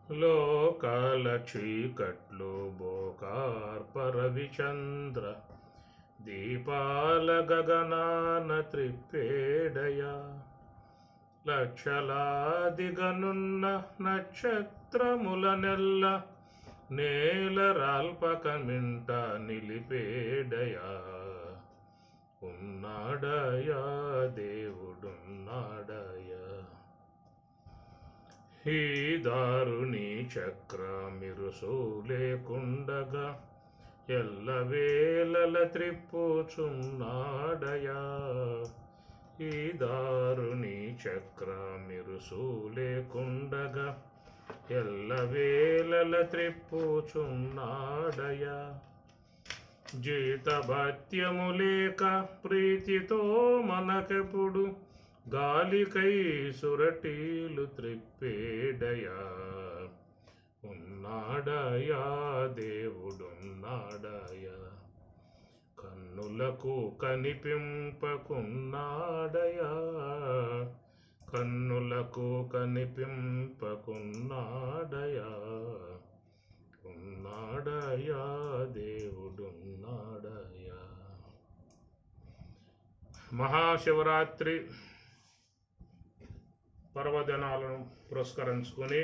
లోకాల చీకట్లు బోకార్పరవిచంద్ర దీపాల గగనాన త్రిప్పేడయా లక్షలాదిగనున్న నక్షత్రముల నెల్ల నేలరాల్పకమింట నిలిపేడయా ఉన్నాడయా దేవుడున్నాడయా. ఈ దారుని చక్రమిరుసు లేకుండగా ఎల్లవేళల త్రిప్పుచున్నాడయా. ఈ దారుని చక్రమిరుసు లేకుండగా ఎల్లవేళల త్రిప్పుచున్నాడయా. జీతభత్యము లేక ప్రీతితో మనకెప్పుడు గాలికై సురటీలు త్రిప్పేడయా. ఉన్నాడయా దేవుడున్నాడయా. కన్నులకు కనిపింపకున్నాడయా. కన్నులకు కనిపింపకున్నాడయా. ఉన్నాడయా దేవుడున్నాడయా. మహాశివరాత్రి పర్వదినాలను పురస్కరించుకొని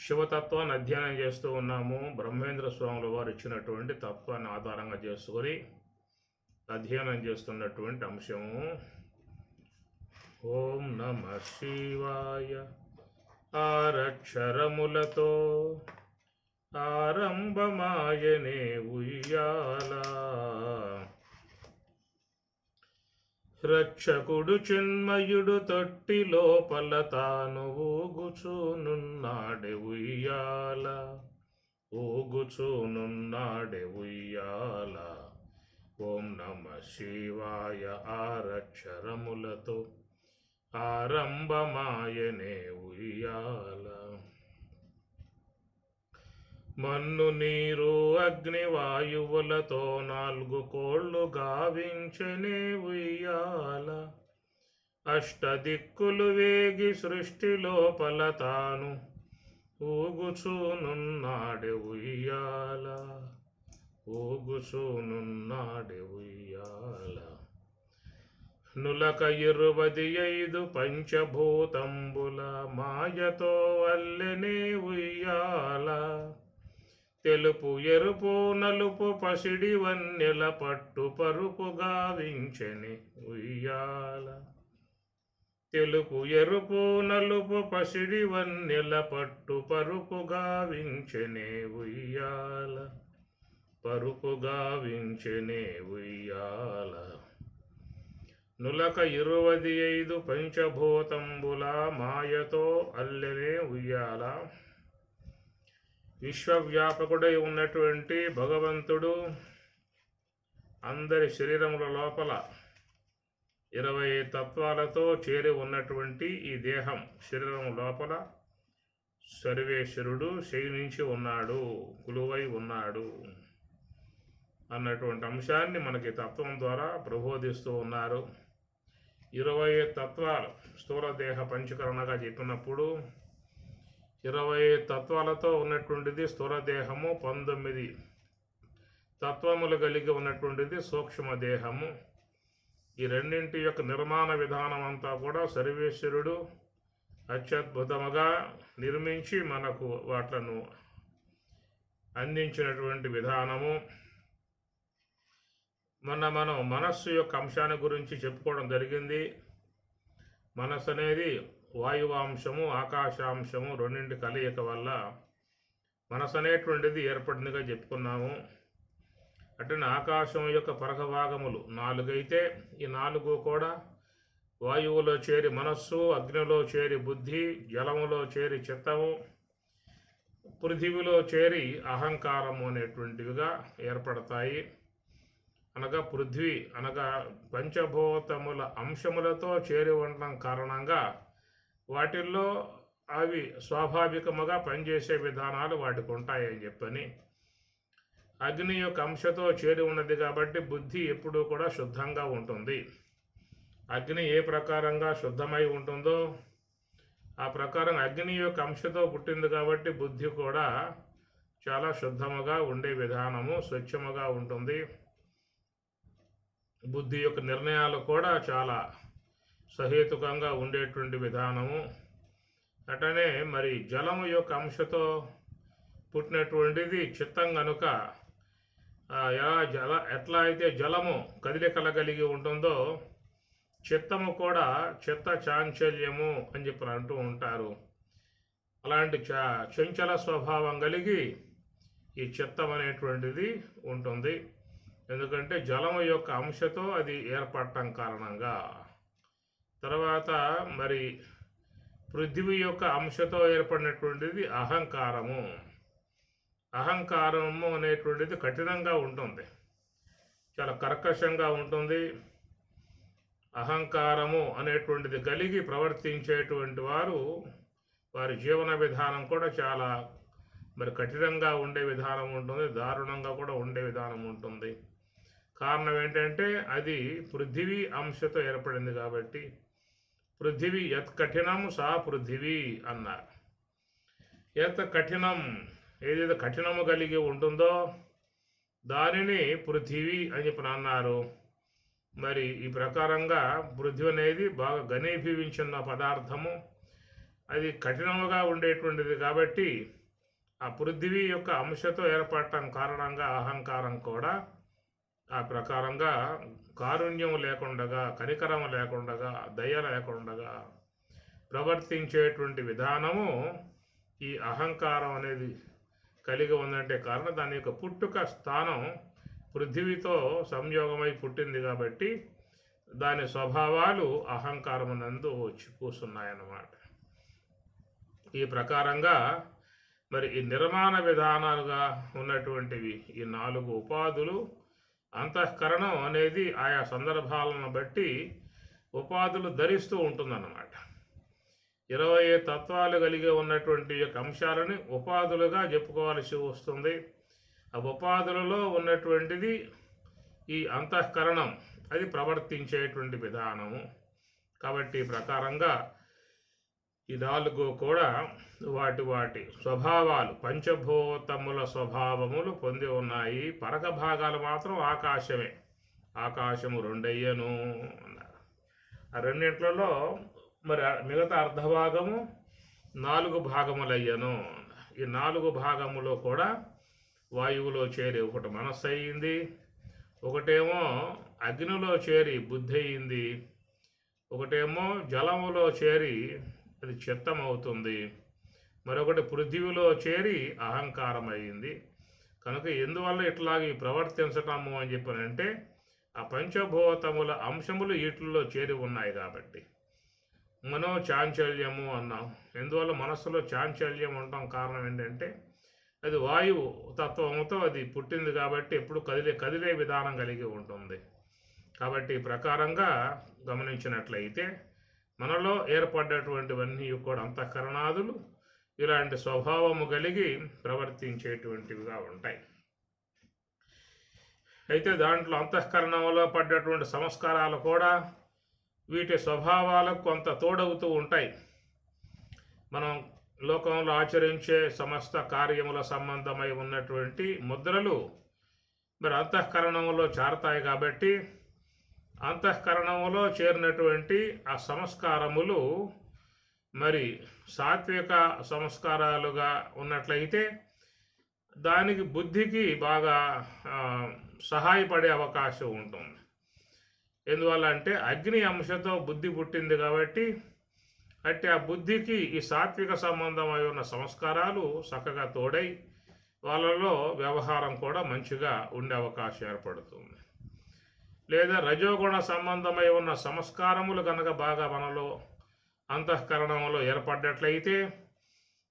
శివతత్వాన్ని అధ్యయనం చేస్తూ ఉన్నాము. బ్రహ్మేంద్ర స్వాముల వారు ఇచ్చినటువంటి తత్వాన్ని ఆధారంగా చేసుకొని అధ్యయనం చేస్తున్నటువంటి అంశము ఓం నమ శివాయ. ఆరక్షరములతో ఆరంభమాయనే ఉయ్యాలా. రక్షకుడు చిన్మయుడు తొట్టి లోపల తాను ఊగుచూనున్నాడే ఉయ్యాల. ఊగుచూనున్నాడే ఉయ్యాల. ఓం నమ శివాయ. ఆరక్షరములతో ఆరంభమాయనే ఉయ్యాల. మన్ను నీరు అగ్నివాయువులతో 4 కోళ్ళు గావించనే ఉయ్యాల. అష్టదిక్కులు వేగి సృష్టి లోపల తాను ఊగుచూనున్నాడే ఉయ్యాల. ఊగుచూనున్నాడే ఉయ్యాల. నులక 25 పంచభూతంబుల మాయతో అల్లెనే ఉయ్యాల. తెలుపు ఎరుపు నలుపు పసిడి వన్నెల పట్టు పరుపు గావించెని ఉయ్యాల. తెలుపు ఎరుపు నలుపు పసిడి వన్నెల పట్టు పరుపు గావించెనే ఉయ్యాల. పరుపు గావించెనే ఉయ్యాల. నులక 25 పంచభూతంబుల మాయతో అల్లెనే ఉయ్యాల. విశ్వవ్యాపకుడై ఉన్నటువంటి భగవంతుడు అందరి శరీరముల లోపల 20 తత్వాలతో చేరి ఉన్నటువంటి ఈ దేహం శరీరం లోపల సర్వేశ్వరుడు శయనించి ఉన్నాడు, కొలువై ఉన్నాడు అన్నటువంటి అంశాన్ని మనకి తత్వం ద్వారా ప్రబోధిస్తూ ఉన్నారు. 20 తత్వాలు స్థూల దేహ పంచకరణగా చెప్పినప్పుడు 20 తత్వాలతో ఉన్నటువంటిది స్థూల దేహము, 19 తత్వములు కలిగి ఉన్నటువంటిది సూక్ష్మ దేహము. ఈ రెండింటి యొక్క నిర్మాణ విధానం అంతా కూడా సర్వేశ్వరుడు అత్యద్భుతముగా నిర్మించి మనకు వాట్లను అందించినటువంటి విధానము. మనం మనస్సు యొక్క అంశాన్ని గురించి చెప్పుకోవడం జరిగింది. మనస్సు అనేది వాయువాంశము ఆకాశాంశము రెండింటి కలయిక వల్ల మనసు అనేటువంటిది ఏర్పడిందిగా చెప్పుకున్నాము. అట్లనే ఆకాశం యొక్క పరగభాగములు 4 అయితే ఈ 4 కూడా వాయువులో చేరి మనస్సు, అగ్నిలో చేరి బుద్ధి, జలములో చేరి చిత్తము, పృథివిలో చేరి అహంకారము అనేటువంటివిగా ఏర్పడతాయి. అనగా పృథ్వీ అనగా పంచభూతముల అంశములతో చేరి ఉండడం కారణంగా వాటిల్లో అవి స్వాభావికముగా పనిచేసే విధానాలు వాటికి ఉంటాయని చెప్పని అగ్ని యొక్క అంశతో చేరి ఉన్నది కాబట్టి బుద్ధి ఎప్పుడూ కూడా శుద్ధంగా ఉంటుంది. అగ్ని ఏ ప్రకారంగా శుద్ధమై ఉంటుందో ఆ ప్రకారం అగ్ని యొక్క అంశతో పుట్టింది కాబట్టి బుద్ధి కూడా చాలా శుద్ధముగా ఉండే విధానము, స్వచ్ఛముగా ఉంటుంది. బుద్ధి యొక్క నిర్ణయాలు కూడా చాలా సహేతుకంగా ఉండేటువంటి విధానము. అటనే మరి జలము యొక్క అంశతో పుట్టినటువంటిది చిత్తం కనుక ఎట్లా అయితే జలము కదలికల కలిగి ఉంటుందో చిత్తము కూడా చిత్త చాంచల్యము అని చెప్పి అంటూ ఉంటారు. అలాంటి చంచల స్వభావం కలిగి ఈ చిత్తం అనేటువంటిది ఉంటుంది. ఎందుకంటే జలము యొక్క అంశతో అది ఏర్పడటం కారణంగా. తర్వాత మరి పృథివీ యొక్క అంశతో ఏర్పడినటువంటిది అహంకారము. అహంకారము అనేటువంటిది కఠినంగా ఉంటుంది, చాలా కర్కశంగా ఉంటుంది. అహంకారము అనేటువంటిది కలిగి ప్రవర్తించేటువంటి వారి జీవన విధానం కూడా చాలా మరి కఠినంగా ఉండే విధానం ఉంటుంది, దారుణంగా కూడా ఉండే విధానం ఉంటుంది. కారణం ఏంటంటే అది పృథివీ అంశతో ఏర్పడింది కాబట్టి. పృథివీ యత్ కఠినం సా పృథివీ అన్నారు. యత్ కఠినం, ఏదైతే కఠినము కలిగి ఉంటుందో దానిని పృథివీ అని చెప్పి అన్నారు. మరి ఈ ప్రకారంగా పృథ్వీ అనేది బాగా ఘనీభవించిన పదార్థము, అది కఠినముగా ఉండేటువంటిది కాబట్టి ఆ పృథ్వీ యొక్క అంశతో ఏర్పడటం కారణంగా అహంకారం కూడా ఆ ప్రకారంగా కారుణ్యం లేకుండగా, కనికరం లేకుండగా, దయ లేకుండగా ప్రవర్తించేటువంటి విధానము ఈ అహంకారం అనేది కలిగి ఉందంటే కారణం దాని యొక్క పుట్టుక స్థానం పృథివీతో సంయోగమై పుట్టింది కాబట్టి దాని స్వభావాలు అహంకారమునందు వచ్చి కూర్చున్నాయన్నమాట. ఈ ప్రకారంగా మరి ఈ నిర్మాణ విధానాలుగా ఉన్నటువంటివి ఈ 4 ఉపాధులు. అంతఃకరణం అనేది ఆయా సందర్భాలను బట్టి ఉపాధులు ధరిస్తూ ఉంటుందన్నమాట. 20 తత్వాలు కలిగి ఉన్నటువంటి యొక్క అంశాలని ఉపాధులుగా చెప్పుకోవాల్సి వస్తుంది. ఆ ఉపాధులలో ఉన్నటువంటిది ఈ అంతఃకరణం, అది ప్రవర్తించేటువంటి విధానము. కాబట్టి ప్రకారంగా ఈ 4 కూడా వాటి స్వభావాలు, పంచభూతముల స్వభావములు పొంది ఉన్నాయి. పరక భాగాలు మాత్రం ఆకాశమే. ఆకాశము 2 అయ్యను అన్నారు. ఆ రెండింట్లలో మరి మిగతా అర్ధభాగము 4 భాగములయ్యను. ఈ 4 భాగములో కూడా వాయువులో చేరి ఒకటి మనస్సు అయ్యింది, ఒకటేమో అగ్నిలో చేరి బుద్ధి అయ్యింది, ఒకటేమో జలములో చేరి అది చిత్తం అవుతుంది, మరొకటి పృథివీలో చేరి అహంకారం అయింది. కనుక ఎందువల్ల ఇట్లాగే ప్రవర్తించటము అని చెప్పానంటే ఆ పంచభూతముల అంశములు వీటిల్లో చేరి ఉన్నాయి కాబట్టి. మనో చాంచల్యము అన్నాం. ఎందువల్ల మనస్సులో చాంచల్యం ఉండటం కారణం ఏంటంటే అది వాయువు తత్వముతో అది పుట్టింది కాబట్టి ఎప్పుడు కదిలే విధానం కలిగి ఉంటుంది. కాబట్టి ప్రకారంగా గమనించినట్లయితే మనలో ఏర్పడ్డటువంటివన్నీ కూడా అంతఃకరణాదులు ఇలాంటి స్వభావము కలిగి ప్రవర్తించేటువంటివిగా ఉంటాయి. అయితే దాంట్లో అంతఃకరణంలో పడ్డటువంటి సంస్కారాలు కూడా వీటి స్వభావాలకు కొంత తోడవుతూ ఉంటాయి. మనం లోకంలో ఆచరించే సమస్త కార్యముల సంబంధమై ఉన్నటువంటి ముద్రలు మరి అంతఃకరణంలో చేరతాయి కాబట్టి అంతఃకరణంలో చేరినటువంటి ఆ సంస్కారములు మరి సాత్విక సంస్కారాలుగా ఉన్నట్లయితే దానికి బుద్ధికి బాగా సహాయపడే అవకాశం ఉంటుంది. ఎందువల్ల అంటే అగ్ని అంశతో బుద్ధి పుట్టింది కాబట్టి అంటే ఆ బుద్ధికి ఈ సాత్విక సంబంధమై ఉన్న సంస్కారాలు చక్కగా తోడై వాళ్ళలో వ్యవహారం కూడా మంచిగా ఉండే అవకాశం ఏర్పడుతుంది. లేదా రజోగుణ సంబంధమై ఉన్న సంస్కారములు కనుక బాగా మనలో అంతఃకరణంలో ఏర్పడ్డట్లయితే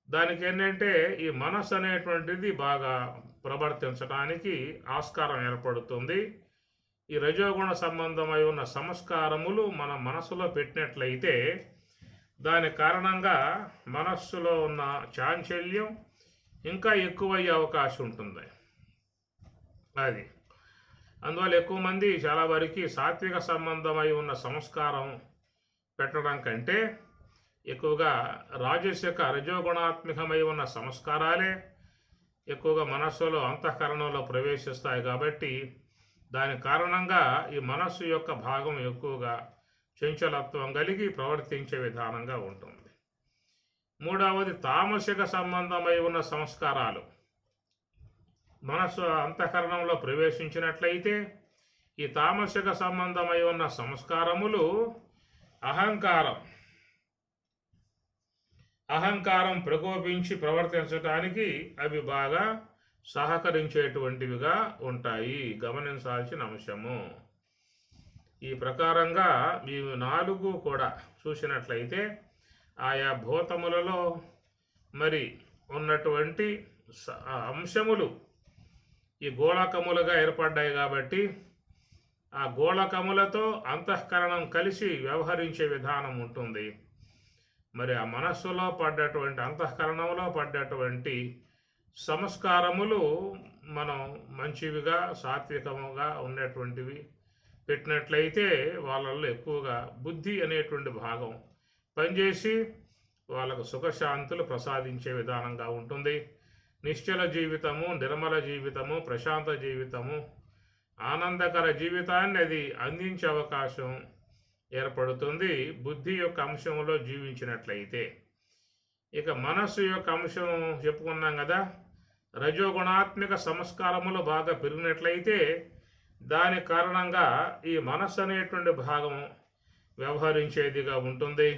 దానికి ఏంటంటే ఈ మనస్సు అనేటువంటిది బాగా ప్రవర్తించడానికి ఆస్కారం ఏర్పడుతుంది. ఈ రజోగుణ సంబంధమై ఉన్న సంస్కారములు మన మనస్సులో పెట్టినట్లయితే దాని కారణంగా మనస్సులో ఉన్న చాంచల్యం ఇంకా ఎక్కువయ్యే అవకాశం ఉంటుంది. అది అందువల్ల ఎక్కువ మంది చాలా వరకు సాత్విక సంబంధమై ఉన్న సంస్కారం పెట్టడం కంటే ఎక్కువగా రాజసిక రజోగుణాత్మకమై ఉన్న సంస్కారాలే ఎక్కువగా మనస్సులో అంతఃకరణంలో ప్రవేశిస్తాయి కాబట్టి దాని కారణంగా ఈ మనస్సు యొక్క భాగం ఎక్కువగా చంచలత్వం కలిగి ప్రవర్తించే విధానంగా ఉంటుంది. మూడవది తామసిక సంబంధమై ఉన్న సంస్కారాలు మనస్సు అంతఃకరణంలో ప్రవేశించినట్లయితే ఈ తామసిక సంబంధమై ఉన్న సంస్కారములు అహంకారం ప్రకోపించి ప్రవర్తించటానికి అవి బాగా సహకరించేటువంటివిగా ఉంటాయి. గమనించాల్సిన అంశము. ఈ ప్రకారంగా ఈ 4 కూడా చూసినట్లయితే ఆయా భూతములలో మరి ఉన్నటువంటి అంశములు ఈ గోళకములుగా ఏర్పడ్డాయి కాబట్టి ఆ గోళకములతో అంతఃకరణం కలిసి వ్యవహరించే విధానం ఉంటుంది. మరి ఆ మనస్సులో పడ్డటువంటి అంతఃకరణంలో పడ్డటువంటి సంస్కారములు మనం మంచివిగా సాత్వికముగా ఉన్నటువంటివి పెట్టినట్లయితే వాళ్ళల్లో ఎక్కువగా బుద్ధి అనేటువంటి భాగం పనిచేసి వాళ్ళకు సుఖశాంతులు ప్రసాదించే విధానంగా ఉంటుంది. నిశ్చల జీవితము, నిర్మల జీవితము, ప్రశాంత జీవితము, ఆనందకర జీవితాన్ని అది అందించే అవకాశం ఏర్పడుతుంది బుద్ధి యొక్క అంశంలో జీవించినట్లయితే. ఇక మనస్సు యొక్క అంశం చెప్పుకున్నాం కదా. రజోగుణాత్మక సంస్కారములు బాగా పెరిగినట్లయితే దాని కారణంగా ఈ మనస్సు అనేటువంటి భాగం వ్యవహరించేదిగా ఉంటుంది.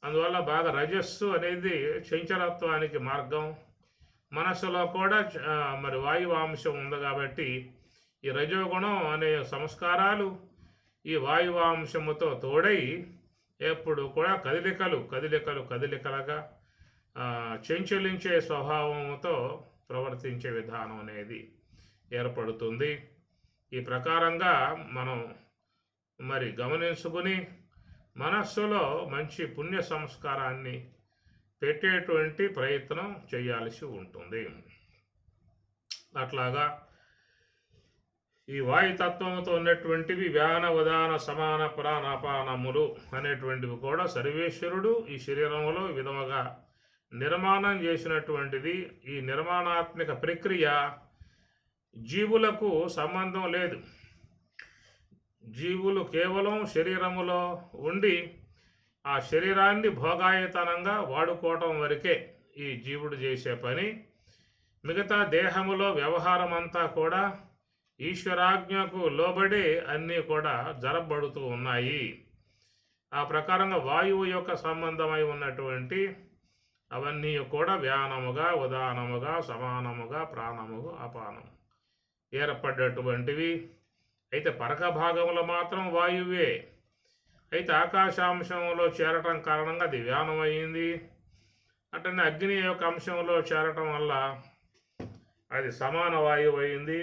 అందువల్ల బాగా రజస్సు అనేది చంచలత్వానికి మార్గం. మనస్సులో కూడా మరి వాయువాంశం ఉంది కాబట్టి ఈ రజోగుణం అనే సంస్కారాలు ఈ వాయువాంశముతో తోడై ఎప్పుడు కూడా కదిలికలుగా చంచలించే స్వభావంతో ప్రవర్తించే విధానం అనేది ఏర్పడుతుంది. ఈ ప్రకారంగా మనం మరి గమనించుకుని మనస్సులో మంచి పుణ్య సంస్కారాన్ని పెట్టేటువంటి ప్రయత్నం చేయాల్సి ఉంటుంది. అట్లాగా ఈ వాయుతత్వంతో ఉన్నటువంటివి వ్యాన ఉదాన సమాన ప్రాణాపానములు అనేటువంటివి కూడా సర్వేశ్వరుడు ఈ శరీరంలో ఈ విధముగా నిర్మాణం చేసినటువంటిది. ఈ నిర్మాణాత్మక ప్రక్రియ జీవులకు సంబంధం లేదు. జీవులు కేవలం శరీరములో ఉండి ఆ శరీరాన్ని భోగాయతనంగా వాడుకోవటం వరకే ఈ జీవుడు చేసే పని. మిగతా దేహములో వ్యవహారం అంతా కూడా ఈశ్వరాజ్ఞకు లోబడి అన్నీ కూడా జరబడుతూ ఉన్నాయి. ఆ ప్రకారంగా వాయువు యొక్క సంబంధమై ఉన్నటువంటి అవన్నీ కూడా వ్యానముగా ఉదానముగా సమానముగా ప్రాణముగా అపానము ఏర్పడ్డటువంటివి. అయితే పరక భాగంలో మాత్రం వాయువే. అయితే ఆకాశాంశంలో చేరటం కారణంగా అది వ్యానమైంది. అట్లనే అగ్ని యొక్క అంశంలో చేరటం వల్ల అది సమాన వాయువు అయింది.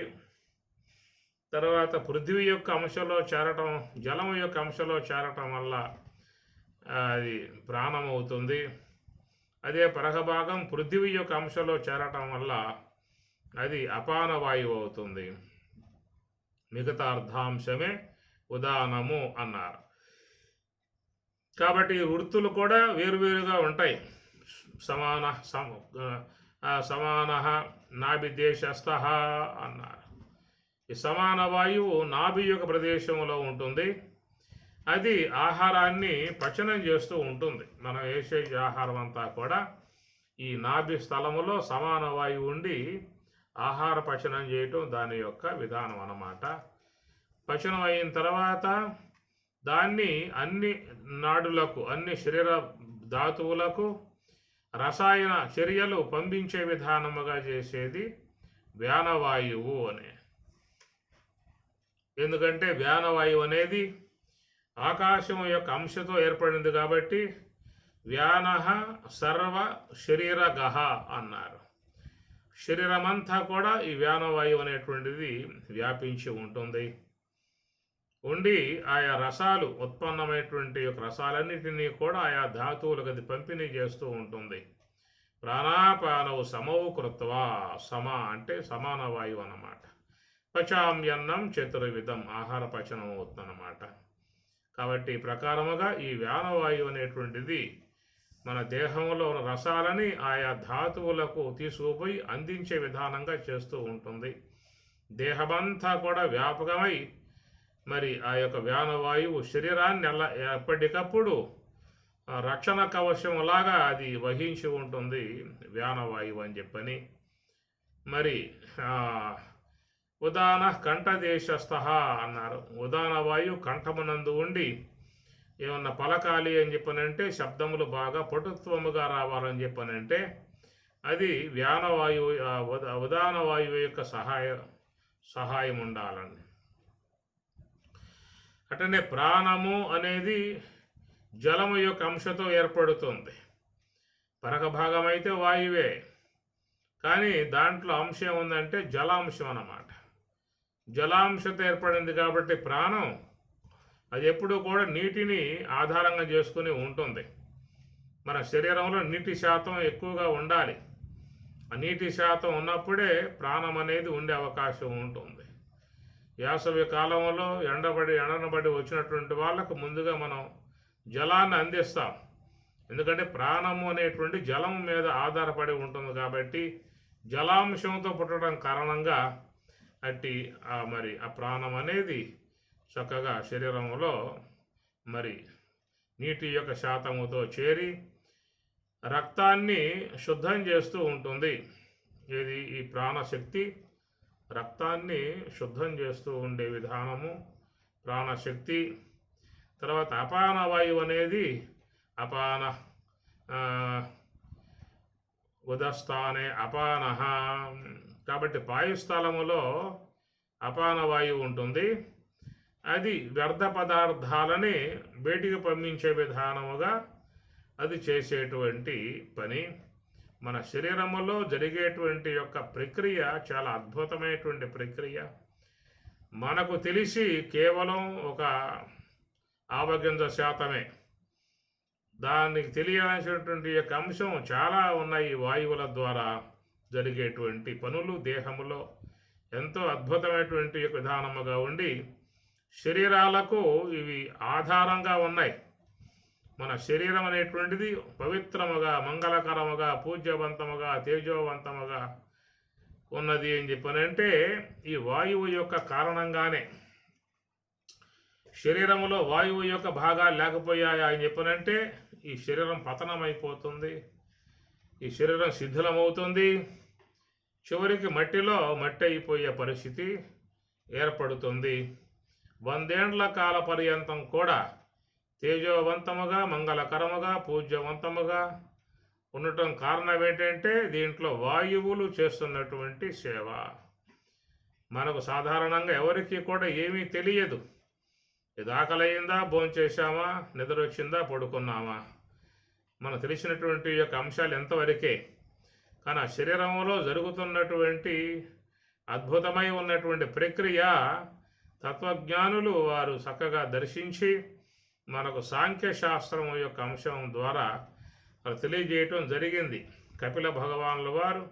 తర్వాత పృథ్వీ యొక్క అంశంలో చేరటం, జలము యొక్క అంశంలో చేరటం వల్ల అది ప్రాణం అవుతుంది. అదే పరక భాగం పృథ్వీ యొక్క అంశంలో చేరటం వల్ల అది అపాన వాయువు అవుతుంది. మిగతా అర్ధాంశమే ఉదానము అన్నారు. కాబట్టి ఈ వృత్తులు కూడా వేరువేరుగా ఉంటాయి. సమాన నాభిదేశస్థ అన్నారు. ఈ సమాన వాయువు నాభి యొక్క ప్రదేశంలో ఉంటుంది. అది ఆహారాన్ని పచనం చేస్తూ ఉంటుంది. మనం వేసే ఆహారం అంతా కూడా ఈ నాభి స్థలములో సమాన వాయువు ఉండి ఆహార పచనం చేయటం దాని యొక్క విధానం అన్నమాట. పచనం అయిన తర్వాత దాన్ని అన్ని నాడులకు, అన్ని శరీర ధాతువులకు రసాయన చర్యలు పంపించే విధానముగా చేసేది వ్యానవాయువు అనే. ఎందుకంటే వ్యానవాయువు అనేది ఆకాశం యొక్క అంశతో ఏర్పడింది కాబట్టి వ్యానః సర్వ శరీరగః అన్నారు. శరీరమంతా కూడా ఈ వ్యానవాయువు అనేటువంటిది వ్యాపించి ఉంటుంది. ఉండి ఆయా రసాలు ఉత్పన్నమైనటువంటి యొక్క రసాలన్నిటినీ కూడా ఆయా ధాతువులకు అది పంపిణీ చేస్తూ ఉంటుంది. ప్రాణాపానవు సమౌ కృత్వా, సమ అంటే సమాన వాయువు అన్నమాట. పచామ్యన్నం చతుర్విధం, ఆహార పచనం అవుతుందన్నమాట. కాబట్టి ప్రకారముగా ఈ వ్యానవాయువు అనేటువంటిది మన దేహంలో ఉన్న రసాలని ఆయా ధాతువులకు తీసుకుపోయి అందించే విధానంగా చేస్తూ ఉంటుంది. దేహమంతా కూడా వ్యాపకమై మరి ఆ యొక్క వ్యానవాయువు శరీరాన్ని ఎప్పటికప్పుడు రక్షణ కవచంలాగా అది వహించి ఉంటుంది వ్యానవాయువు అని చెప్పని. మరి ఉదాన కంఠదేశస్థ అన్నారు. ఉదాన వాయువు కంఠమునందు ఉండి ఏమన్నా పలకాలి అని చెప్పనంటే, శబ్దములు బాగా పటుత్వముగా రావాలని చెప్పనంటే అది వ్యానవాయువు ఉదాన వాయువు యొక్క సహాయం ఉండాలండి. అటనే ప్రాణము అనేది జలము యొక్క అంశతో ఏర్పడుతుంది. పరక భాగం అయితే వాయువే, కానీ దాంట్లో అంశం ఉందంటే జలాంశం అన్నమాట. జలాంశతో ఏర్పడింది కాబట్టి ప్రాణం అది ఎప్పుడూ కూడా నీటిని ఆధారంగా చేసుకుని ఉంటుంది. మన శరీరంలో నీటి శాతం ఎక్కువగా ఉండాలి. ఆ నీటి శాతం ఉన్నప్పుడే ప్రాణం అనేది ఉండే అవకాశం ఉంటుంది. వేసవి కాలంలో ఎండనబడి వచ్చినటువంటి వాళ్ళకు ముందుగా మనం జలాన్ని అందిస్తాం. ఎందుకంటే ప్రాణము అనేటువంటి జలం మీద ఆధారపడి ఉంటుంది కాబట్టి జలాంశంతో పుట్టడం కారణంగా అట్టి మరి ఆ ప్రాణం అనేది చక్కగా శరీరంలో మరి నీటి యొక్క శాతముతో చేరి రక్తాన్ని శుద్ధం చేస్తూ ఉంటుంది. ఇది ఈ ప్రాణశక్తి రక్తాన్ని శుద్ధం చేస్తూ ఉండే విధానము ప్రాణశక్తి. తర్వాత అపాన వాయువు అనేది అపాన ఉదస్థానే అపాన, కాబట్టి పాయుస్థలములో అపాన వాయువు ఉంటుంది. అది వ్యర్థ పదార్థాలని బయటికి పంపించే విధానముగా అది చేసేటువంటి పని. మన శరీరములో జరిగేటువంటి యొక్క ప్రక్రియ చాలా అద్భుతమైనటువంటి ప్రక్రియ. మనకు తెలిసి కేవలం ఒక ఆవగింజ శాతమే. దానికి తెలియాల్సినటువంటి యొక్క అంశం చాలా ఉన్నాయి. వాయువుల ద్వారా జరిగేటువంటి పనులు దేహములో ఎంతో అద్భుతమైనటువంటి యొక్క విధానముగా ఉండి శరీరాలకు ఇవి ఆధారంగా ఉన్నాయి. మన శరీరం అనేటువంటిది పవిత్రముగా, మంగళకరముగా, పూజ్యవంతముగా, తేజోవంతముగా ఉన్నది అని చెప్పనంటే ఈ వాయువు యొక్క కారణంగానే. శరీరంలో వాయువు యొక్క భాగాలు లేకపోయాయా అని చెప్పనంటే ఈ శరీరం పతనమైపోతుంది, ఈ శరీరం శిథిలమవుతుంది, చివరికి మట్టిలో మట్టి అయిపోయే పరిస్థితి ఏర్పడుతుంది. 100 ఏండ్ల కాల పర్యంతం కూడా తేజోవంతముగా, మంగళకరముగా, పూజ్యవంతముగా ఉండటం కారణం ఏంటంటే దీంట్లో వాయువులు చేస్తున్నటువంటి సేవ. మనకు సాధారణంగా ఎవరికి కూడా ఏమీ తెలియదు. ఇది ఆకలయ్యిందా, భోంచేశామా, నిద్ర వచ్చిందా, పడుకున్నామా, మనకు తెలిసినటువంటి యొక్క అంశాలు ఎంతవరకే. కానీ ఆ శరీరంలో జరుగుతున్నటువంటి అద్భుతమై ఉన్నటువంటి ప్రక్రియ తత్వజ్ఞానులు వారు చక్కగా దర్శించి మనకు సాంఖ్యశాస్త్రం యొక్క అంశం ద్వారా వారు తెలియజేయటం జరిగింది. కపిల భగవానుల వారు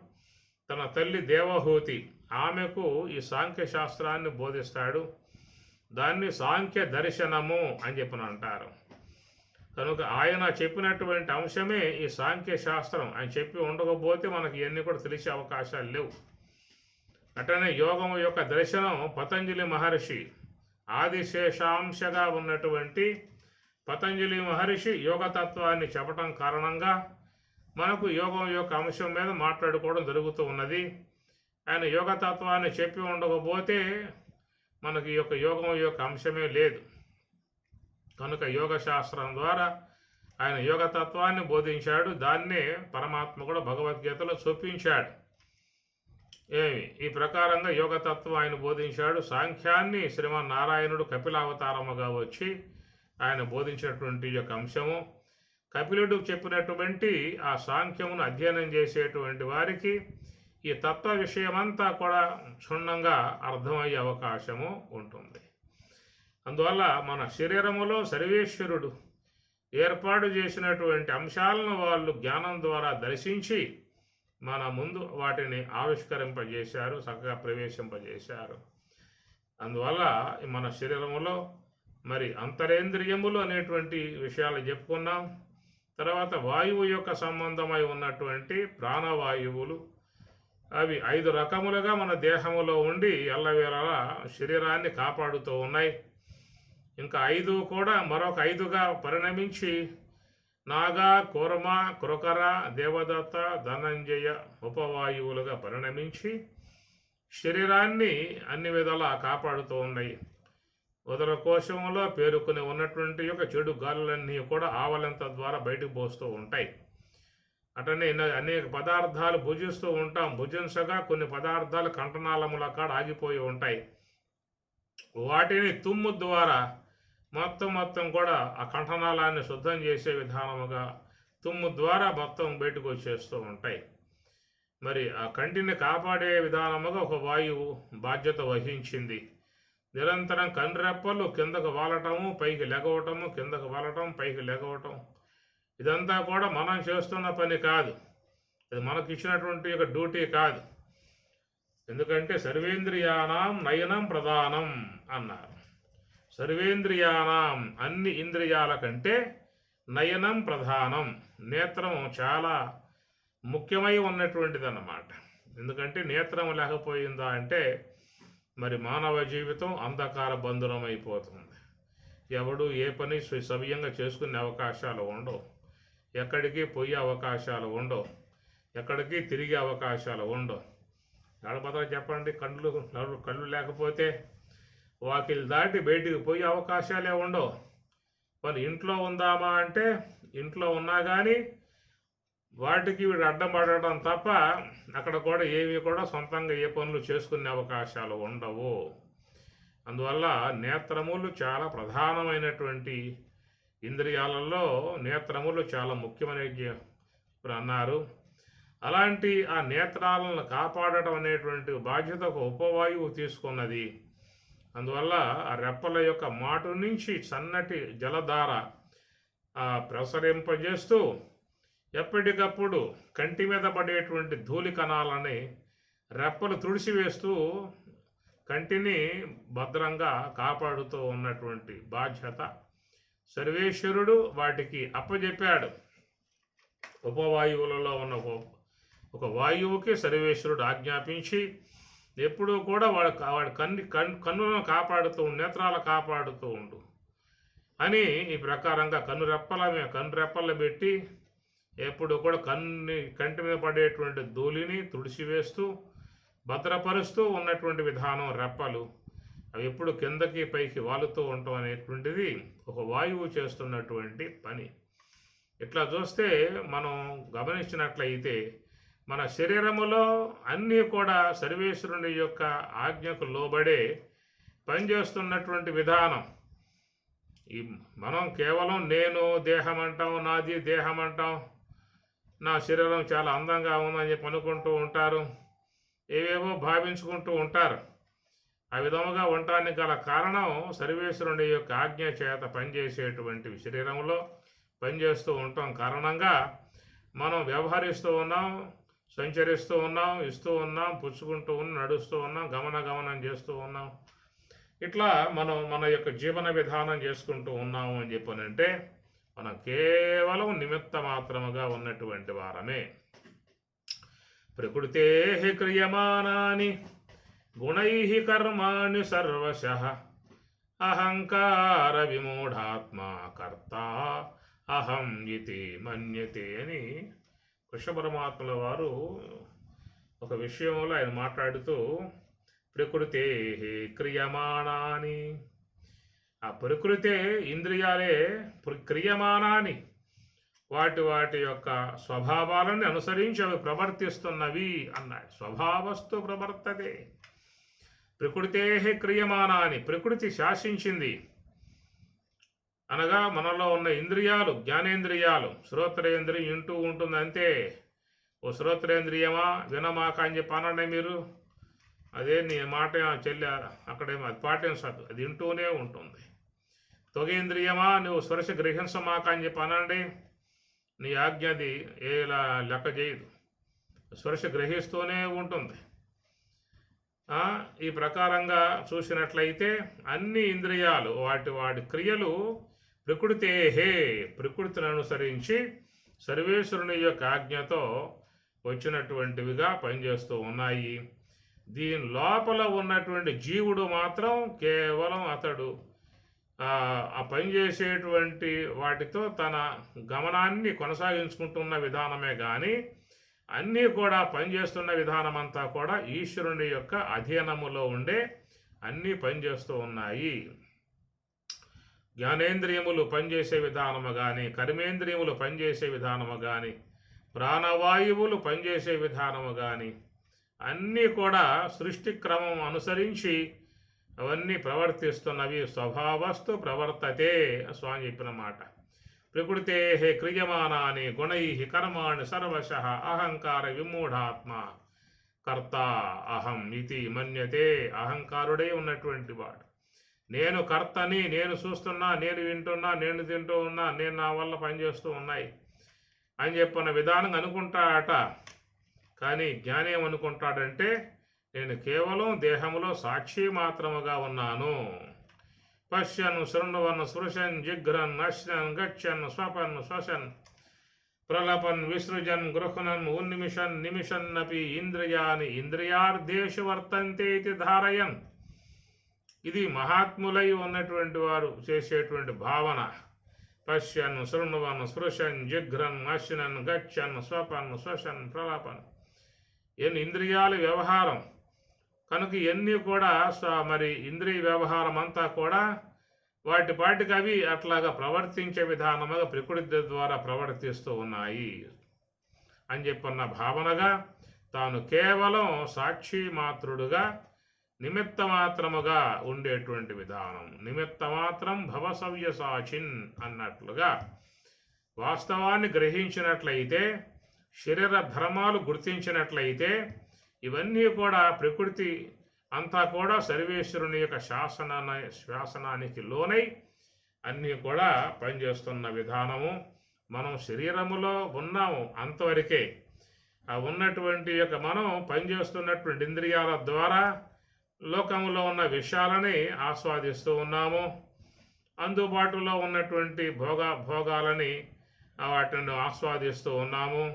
తన తల్లి దేవహూతి ఆమెకు ఈ సాంఖ్యశాస్త్రాన్ని బోధిస్తాడు. దాన్ని సాంఖ్య దర్శనము అని చెప్పని అంటారు. కనుక ఆయన చెప్పినటువంటి అంశమే ఈ సాంఖ్యశాస్త్రం. ఆయన చెప్పి ఉండకపోతే మనకి ఇవన్నీ కూడా తెలిసే అవకాశాలు లేవు. అట్లనే యోగం యొక్క దర్శనం పతంజలి మహర్షి ఆదిశేషాంశగా ఉన్నటువంటి పతంజలి మహర్షి యోగతత్వాన్ని చెప్పటం కారణంగా మనకు యోగం యొక్క అంశం మీద మాట్లాడుకోవడం జరుగుతూ ఉన్నది. ఆయన యోగతత్వాన్ని చెప్పి ఉండకపోతే మనకి యొక్క యోగం యొక్క అంశమే లేదు. కనుక యోగ శాస్త్రం ద్వారా ఆయన యోగతత్వాన్ని బోధించాడు. దాన్నే పరమాత్మ కూడా భగవద్గీతలో చూపించాడు. ఈ ప్రకారంగా యోగతత్వం ఆయన బోధించాడు. సాంఖ్యాన్ని శ్రీమన్నారాయణుడు కపిలావతారముగా వచ్చి ఆయన బోధించినటువంటి యొక్క అంశము. కపిలుడు చెప్పినటువంటి ఆ సాంఖ్యమును అధ్యయనం చేసేటువంటి వారికి ఈ తత్వ విషయమంతా కూడా క్షుణ్ణంగా అర్థమయ్యే అవకాశము ఉంటుంది. అందువల్ల మన శరీరములో సర్వేశ్వరుడు ఏర్పాటు చేసినటువంటి అంశాలను వాళ్ళు జ్ఞానం ద్వారా దర్శించి మన ముందు వాటిని ఆవిష్కరింపజేశారు, చక్కగా ప్రవేశింపజేశారు. అందువల్ల మన శరీరములో మరి అంతరేంద్రియములు అనేటువంటి విషయాలు చెప్పుకున్నాం. తర్వాత వాయువు యొక్క సంబంధమై ఉన్నటువంటి ప్రాణవాయువులు, అవి 5 రకములుగా మన దేహంలో ఉండి ఎల్లవేళలా శరీరాన్ని కాపాడుతూ ఉన్నాయి. ఇంకా 5 కూడా మరొక 5గా పరిణమించి నాగ, కూర్మ, కృకర, దేవదత్త, ధనంజయ ఉపవాయువులుగా పరిణమించి శరీరాన్ని అన్ని విధాలా కాపాడుతూ ఉన్నాయి. ఉదర కోశంలో పేరుకుని ఉన్నటువంటి యొక్క చెడు గాలులన్నీ కూడా ఆవలింత ద్వారా బయటకు పోస్తూ ఉంటాయి. అటనే అనేక పదార్థాలు భుజిస్తూ ఉంటాం. భుజించగా కొన్ని పదార్థాలు కంఠనాళముల కాడ ఆగిపోయి ఉంటాయి. వాటిని తుమ్ము ద్వారా మొత్తం కూడా ఆ కంఠనాళాన్ని శుద్ధం చేసే విధానముగా తుమ్ము ద్వారా మొత్తం బయటకు వచ్చేస్తూ ఉంటాయి. మరి ఆ కంటిని కాపాడే విధానముగా ఒక వాయువు బాధ్యత వహించింది. నిరంతరం కనురెప్పలు కిందకు వాలటము, పైకి లెగవటము, కిందకు వాలటం, పైకి లెగవటం, ఇదంతా కూడా మనం చేస్తున్న పని కాదు. ఇది మనకి ఇచ్చినటువంటి ఒక డ్యూటీ కాదు. ఎందుకంటే సర్వేంద్రియానాం నయనం ప్రధానం అన్నారు. సర్వేంద్రియానాం, అన్ని ఇంద్రియాల కంటే నయనం ప్రధానం, నేత్రం చాలా ముఖ్యమై ఉన్నటువంటిది అన్నమాట. ఎందుకంటే నేత్రం లేకపోయిందా అంటే మరి మానవ జీవితం అంధకార బంధనం అయిపోతుంది. ఎవడు ఏ పని సవ్యంగా చేసుకునే అవకాశాలు ఉండవు, ఎక్కడికి పోయే అవకాశాలు ఉండవు, ఎక్కడికి తిరిగే అవకాశాలు ఉండవు. గడపద చెప్పండి, కళ్ళు లేకపోతే వాకిలు దాటి బయటికి పోయే అవకాశాలే ఉండవు. మరి ఇంట్లో ఉందామా అంటే ఇంట్లో ఉన్నా కానీ వాటికి వీడు అడ్డం పడటం తప్ప అక్కడ కూడా ఏవి కూడా సొంతంగా ఏ పనులు చేసుకునే అవకాశాలు ఉండవు. అందువల్ల నేత్రములు చాలా ప్రధానమైనటువంటి ఇంద్రియాలలో నేత్రములు చాలా ముఖ్యమైనవి ఇప్పుడు అన్నారు. అలాంటి ఆ నేత్రాలను కాపాడటం అనేటువంటి బాధ్యత ఒక ఉపవాయువు తీసుకున్నది. అందువల్ల ఆ రెప్పల యొక్క మాటు నుంచి సన్నటి జలధార ప్రసరింపజేస్తూ ఎప్పటికప్పుడు కంటి మీద పడేటువంటి ధూళి కణాలని రెప్పలు తుడిసివేస్తూ కంటిని భద్రంగా కాపాడుతూ ఉన్నటువంటి బాధ్యత సర్వేశ్వరుడు వాటికి అప్పజెప్పాడు. ఉపవాయువులలో ఉన్న ఒక వాయువుకి సర్వేశ్వరుడు ఆజ్ఞాపించి ఎప్పుడూ కూడా వాడి కన్నులను కాపాడుతూ నేత్రాలు కాపాడుతూ ఉండు అని ఈ ప్రకారంగా కన్నురెప్పలు పెట్టి ఎప్పుడు కూడా కంటి మీద పడేటువంటి ధూళిని తుడిసివేస్తూ భద్రపరుస్తూ ఉన్నటువంటి విధానం రెప్పలు. అవి ఎప్పుడు కిందకి పైకి వాలుతూ ఉండటం అనేటువంటిది ఒక వాయువు చేస్తున్నటువంటి పని. ఇట్లా చూస్తే మనం గమనించినట్లయితే మన శరీరములో అన్నీ కూడా సర్వేశ్వరుని యొక్క ఆజ్ఞకు లోబడే పనిచేస్తున్నటువంటి విధానం. మనం కేవలం నేను దేహం అంటాం, నాది దేహం అంటాం, నా శరీరం చాలా అందంగా ఉందని చెప్పి అనుకుంటూ ఉంటారు, ఏవేవో భావించుకుంటూ ఉంటారు. ఆ విధముగా ఉండటానికి గల కారణం సర్వేశ్వరుని యొక్క ఆజ్ఞ చేత పనిచేసేటువంటి శరీరంలో పనిచేస్తూ ఉండటం కారణంగా మనం వ్యవహరిస్తూ ఉన్నాం, సంచరిస్తూ ఉన్నాం, ఇస్తూ ఉన్నాం, పుచ్చుకుంటూ ఉన్నాం, నడుస్తూ ఉన్నాం, గమనం చేస్తూ ఉన్నాం. ఇట్లా మనం మన యొక్క జీవన విధానం చేసుకుంటూ ఉన్నాము అని చెప్పనంటే మనం కేవలం నిమిత్త మాత్రముగా ఉన్నటువంటి వారమే. ప్రకృతే క్రియమానాని గుణై కర్మాణి సర్వశః అహంకార విమూఢాత్మ కర్త అహం ఇతి మన్యతే అని కృష్ణ పరమాత్మల వారు ఒక విషయంలో ఆయన మాట్లాడుతూ ప్రకృతే క్రియమాణాని, ఆ ప్రకృతే ఇంద్రియాలే క్రియమానాని, వాటి యొక్క స్వభావాలను అనుసరించి అవి ప్రవర్తిస్తున్నవి అన్నాడు. స్వభావస్తు ప్రవర్తతే ప్రకృతే క్రియమానాని, ప్రకృతి శాసించింది అనగా మనలో ఉన్న ఇంద్రియాలు, జ్ఞానేంద్రియాలు, శ్రోత్రేంద్రియం వింటూ ఉంటుంది అంతే. ఓ శ్రోత్రేంద్రియమా వినమాక అని చెప్పి అనండి మీరు, అదే నీ మాట చెల్లి అక్కడేమో అది పాటించదు, అది వింటూనే ఉంటుంది. త్వగేంద్రియమా నువ్వు స్పర్శ గ్రహించమాక అని చెప్పి అనండి, నీ ఆజ్ఞది ఏలా లెక్క చేయదు, స్పర్శ గ్రహిస్తూనే ఉంటుంది. ఈ ప్రకారంగా చూసినట్లయితే అన్ని ఇంద్రియాలు వాటి క్రియలు ప్రకృతిని అనుసరించి సర్వేశ్వరుని యొక్క ఆజ్ఞతో వచ్చినటువంటివిగా పనిచేస్తూ ఉన్నాయి. దీని లోపల ఉన్నటువంటి జీవుడు మాత్రం కేవలం అతడు ఆ పనిచేసేటువంటి వాటితో తన గమనాన్ని కొనసాగించుకుంటున్న విధానమే కానీ అన్నీ కూడా పనిచేస్తున్న విధానం అంతా కూడా ఈశ్వరుని యొక్క అధీనములో ఉండే అన్నీ పనిచేస్తూ ఉన్నాయి. జ్ఞానేంద్రియములు పనిచేసే విధానము కానీ, కర్మేంద్రియములు పనిచేసే విధానము కానీ, ప్రాణవాయువులు పనిచేసే విధానము కానీ అన్నీ కూడా సృష్టి క్రమం అనుసరించి అవన్నీ ప్రవర్తిస్తున్నవి. స్వభావస్తు ప్రవర్తతే స్వామి చెప్పిన మాట. ప్రకృతే క్రియమానాని గుణై కర్మాణి సర్వశః అహంకార విమూఢాత్మ కర్త అహం ఇది మన్యతే. అహంకారుడే ఉన్నటువంటి వాడు నేను కర్తని, నేను చూస్తున్నా, నేను వింటున్నా, నేను తింటూ ఉన్నా, నేను నా వల్ల పనిచేస్తూ ఉన్నాయి అని చెప్పిన విధానం అనుకుంటాడట. కానీ జ్ఞాని ఏమనుకుంటాడంటే నేను కేవలం దేహంలో సాక్షి మాత్రముగా ఉన్నాను. పశ్యన్ శృణ్వన్ స్పృశన్ జిఘ్రన్ అశ్నన్ గచ్చన్ స్వపన్ శ్వసన్ ప్రలపన్ విసృజన్ గృహ్ణన్ ఉన్నిమిషన్ నిమిషన్నపి ఇంద్రియాని ఇంద్రియార్థేషు వర్తంతే ఇది ధారయన్. ఇది మహాత్ములై ఉన్నటువంటి వారు చేసేటువంటి భావన. పశ్యన్ శృణ్వన్ స్పృశన్ జిఘ్రన్ అశ్నన్ గచ్చన్ స్వపన్ శ్వసన్ ప్రలపన్. ఇంద్రియాల వ్యవహారం కనుక ఇవన్నీ కూడా మరి ఇంద్రియ వ్యవహారం అంతా కూడా వాటికి అవి అట్లాగా ప్రవర్తించే విధానముగా ప్రకృతి ద్వారా ప్రవర్తిస్తూ ఉన్నాయి అని చెప్పన్న భావనగా తాను కేవలం సాక్షి మాత్రుడుగా నిమిత్త మాత్రముగా ఉండేటువంటి విధానం. నిమిత్త మాత్రం భవసవ్య సాచిన్ అన్నట్లుగా వాస్తవాన్ని గ్రహించినట్లయితే, శరీర ధర్మాలు గుర్తించినట్లయితే ఇవన్నీ కూడా ప్రకృతి అంతా కూడా సర్వేశ్వరుని యొక్క శాసనానికి లోనై అన్నీ కూడా పనిచేస్తున్న విధానము. మనం శరీరములో ఉన్నాము అంతవరకే. ఆ ఉన్నటువంటి యొక్క మనం పనిచేస్తున్నటువంటి ఇంద్రియాల ద్వారా లోకంలో ఉన్న విషయాలని ఆస్వాదిస్తూ ఉన్నాము. అందుబాటులో ఉన్నటువంటి భోగాలని వాటిని ఆస్వాదిస్తూ ఉన్నాము.